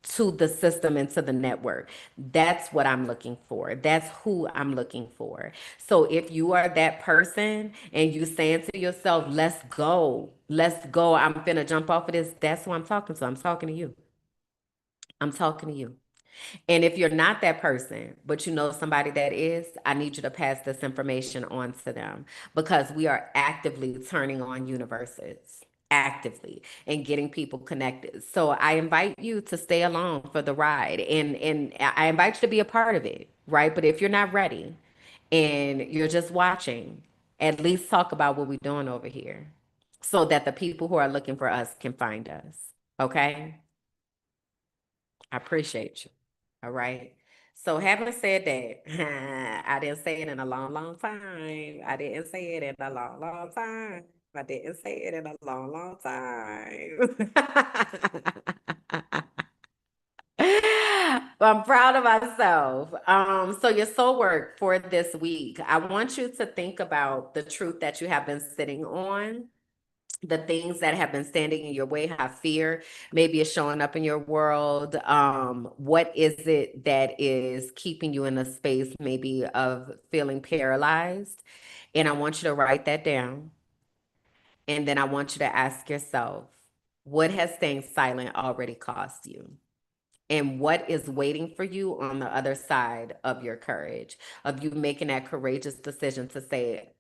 to the system and to the network. That's what I'm looking for. That's who I'm looking for. So if you are that person and you saying to yourself, let's go, I'm finna jump off of this, that's who I'm talking to. I'm talking to you. I'm talking to you. And if you're not that person, but you know somebody that is, I need you to pass this information on to them because we are actively turning on universes, actively, and getting people connected. So I invite you to stay along for the ride and I invite you to be a part of it, right? But if you're not ready and you're just watching, at least talk about what we're doing over here so that the people who are looking for us can find us. Okay? I appreciate you. All right. So having said that, I didn't say it in a long, long time. I didn't say it in a long, long time. I didn't say it in a long, long time. I'm proud of myself. So your soul work for this week, I want you to think about the truth that you have been sitting on, the things that have been standing in your way, how fear maybe is showing up in your world. What is it that is keeping you in a space maybe of feeling paralyzed? And I want you to write that down. And then I want you to ask yourself, what has staying silent already cost you? And what is waiting for you on the other side of your courage, of you making that courageous decision to say,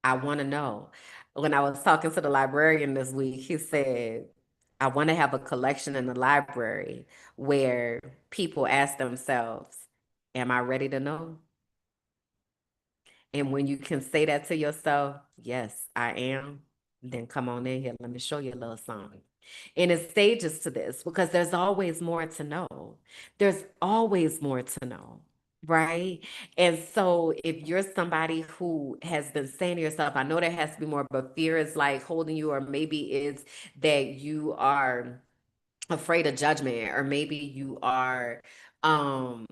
I want to know. When I was talking to the librarian this week, he said, I want to have a collection in the library where people ask themselves, am I ready to know? And when you can say that to yourself, yes, I am, then come on in here. Let me show you a little something. And it's stages to this because there's always more to know. There's always more to know, right? And so if you're somebody who has been saying to yourself, I know there has to be more, but fear is like holding you, or maybe it's that you are afraid of judgment, or maybe you are um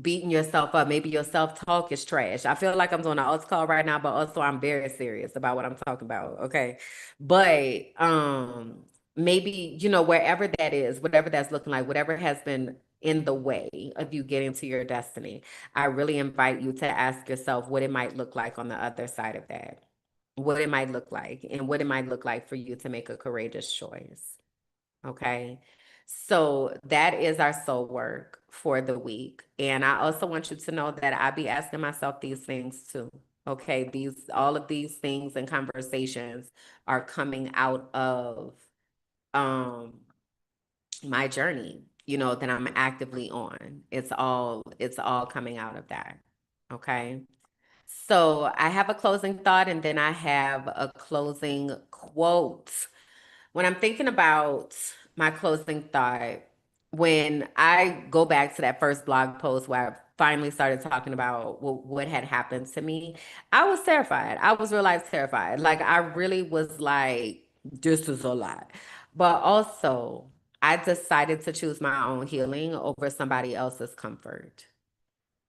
beating yourself up. Maybe your self-talk is trash. I feel like I'm doing an altar call right now, but also I'm very serious about what I'm talking about. Okay. But maybe, wherever that is, whatever that's looking like, whatever has been in the way of you getting to your destiny, I really invite you to ask yourself what it might look like on the other side of that. What it might look like, and what it might look like for you to make a courageous choice. Okay. So that is our soul work for the week. And I also want you to know that I be asking myself these things too. Okay. All of these things and conversations are coming out of my journey, that I'm actively on. It's all coming out of that. Okay. So I have a closing thought and then I have a closing quote. When I'm thinking about my closing thought, when I go back to that first blog post where I finally started talking about what had happened to me, I was terrified. I was real life terrified. Like, I really was like, this is a lot. But also, I decided to choose my own healing over somebody else's comfort.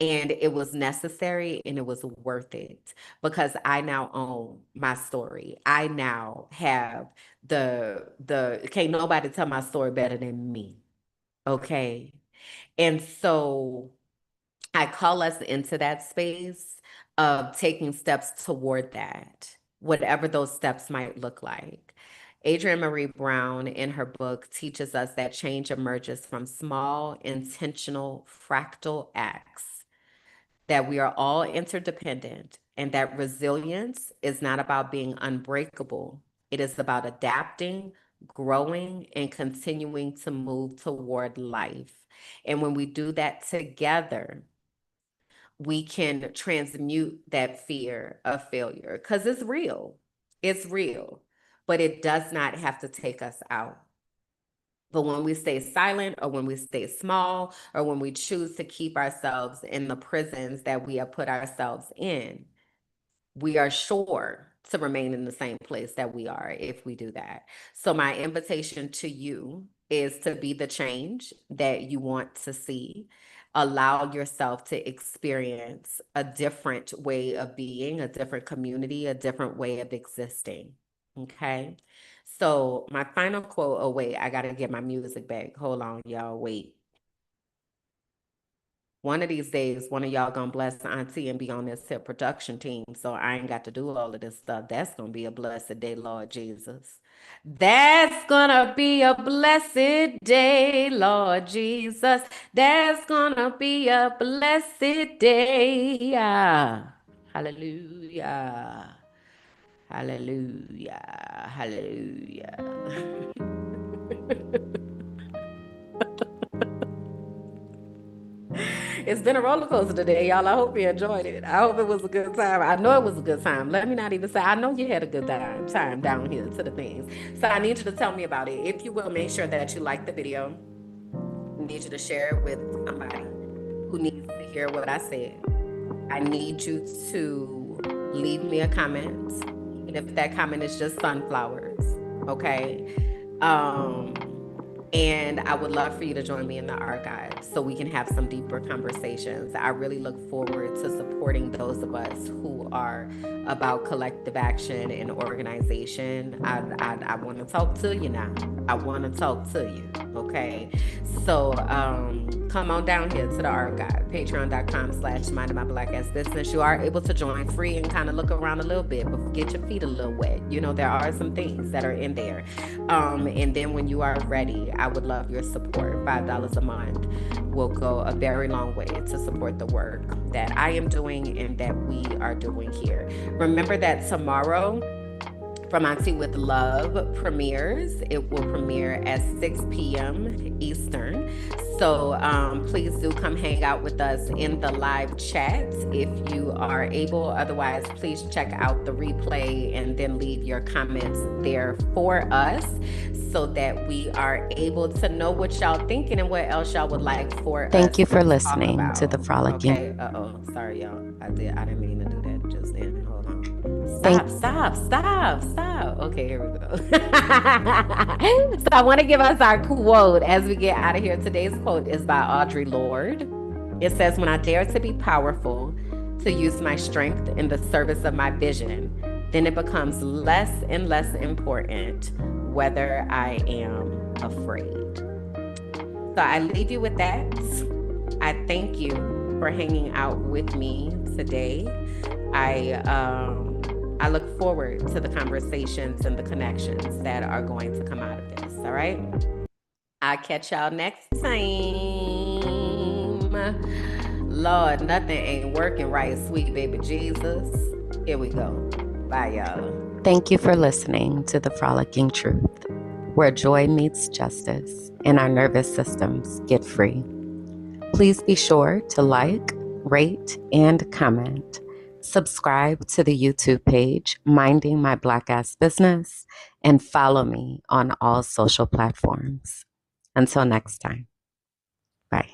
And it was necessary and it was worth it because I now own my story. I now have can't nobody tell my story better than me. Okay. And so I call us into that space of taking steps toward that, whatever those steps might look like. Adrienne Maree Brown, in her book, teaches us that change emerges from small, intentional, fractal acts, that we are all interdependent, and that resilience is not about being unbreakable. It is about adapting, growing, and continuing to move toward life. And when we do that together, we can transmute that fear of failure because it's real. It's real, but it does not have to take us out. But when we stay silent or when we stay small or when we choose to keep ourselves in the prisons that we have put ourselves in, we are sure to remain in the same place that we are if we do that. So my invitation to you is to be the change that you want to see. Allow yourself to experience a different way of being, a different community, a different way of existing. Okay. So my final quote, oh wait, I gotta get my music back. Hold on, y'all, wait. One of these days, one of y'all gonna bless Auntie and be on this here production team, so I ain't got to do all of this stuff. That's gonna be a blessed day, Lord Jesus. That's gonna be a blessed day, Lord Jesus. That's gonna be a blessed day. Hallelujah. Hallelujah. Hallelujah. It's been a roller coaster today, y'all. I hope you enjoyed it. I hope it was a good time. I know it was a good time. Let me not even say, I know you had a good time down here to the things. So I need you to tell me about it. If you will, make sure that you like the video. I need you to share it with somebody who needs to hear what I said. I need you to leave me a comment. And if that comment is just sunflowers, okay? And I would love for you to join me in the archives so we can have some deeper conversations. I really look forward to supporting those of us who are about collective action and organization. I want to talk to you now. I want to talk to you, okay? So come on down here to the archive, patreon.com/mindingmyblack-ass-business. You are able to join free and kind of look around a little bit, but get your feet a little wet. You know, there are some things that are in there. And then when you are ready, I would love your support. $5 a month will go a very long way to support the work that I am doing and that we are doing here. Remember that tomorrow, From Auntie with Love premieres. It will premiere at 6 p.m. Eastern. So please do come hang out with us in the live chat if you are able. Otherwise, please check out the replay and then leave your comments there for us so that we are able to know what y'all thinking and what else y'all would like for us. Thank you for listening to the Frolicking. Okay, sorry y'all. I didn't mean to do that just then. Hold on. Stop. Okay, here we go. So I want to give us our quote as we get out of here. Today's quote is by Audre Lorde. It says, "When I dare to be powerful, to use my strength in the service of my vision, then it becomes less and less important whether I am afraid." So I leave you with that. I thank you for hanging out with me today. I look forward to the conversations and the connections that are going to come out of this. All right. I'll catch y'all next time. Lord, nothing ain't working right, sweet baby Jesus. Here we go. Bye, y'all. Thank you for listening to The Frolicking Truth, where joy meets justice and our nervous systems get free. Please be sure to like, rate, and comment. Subscribe to the YouTube page, Minding My Black Ass Business, and follow me on all social platforms. Until next time, bye.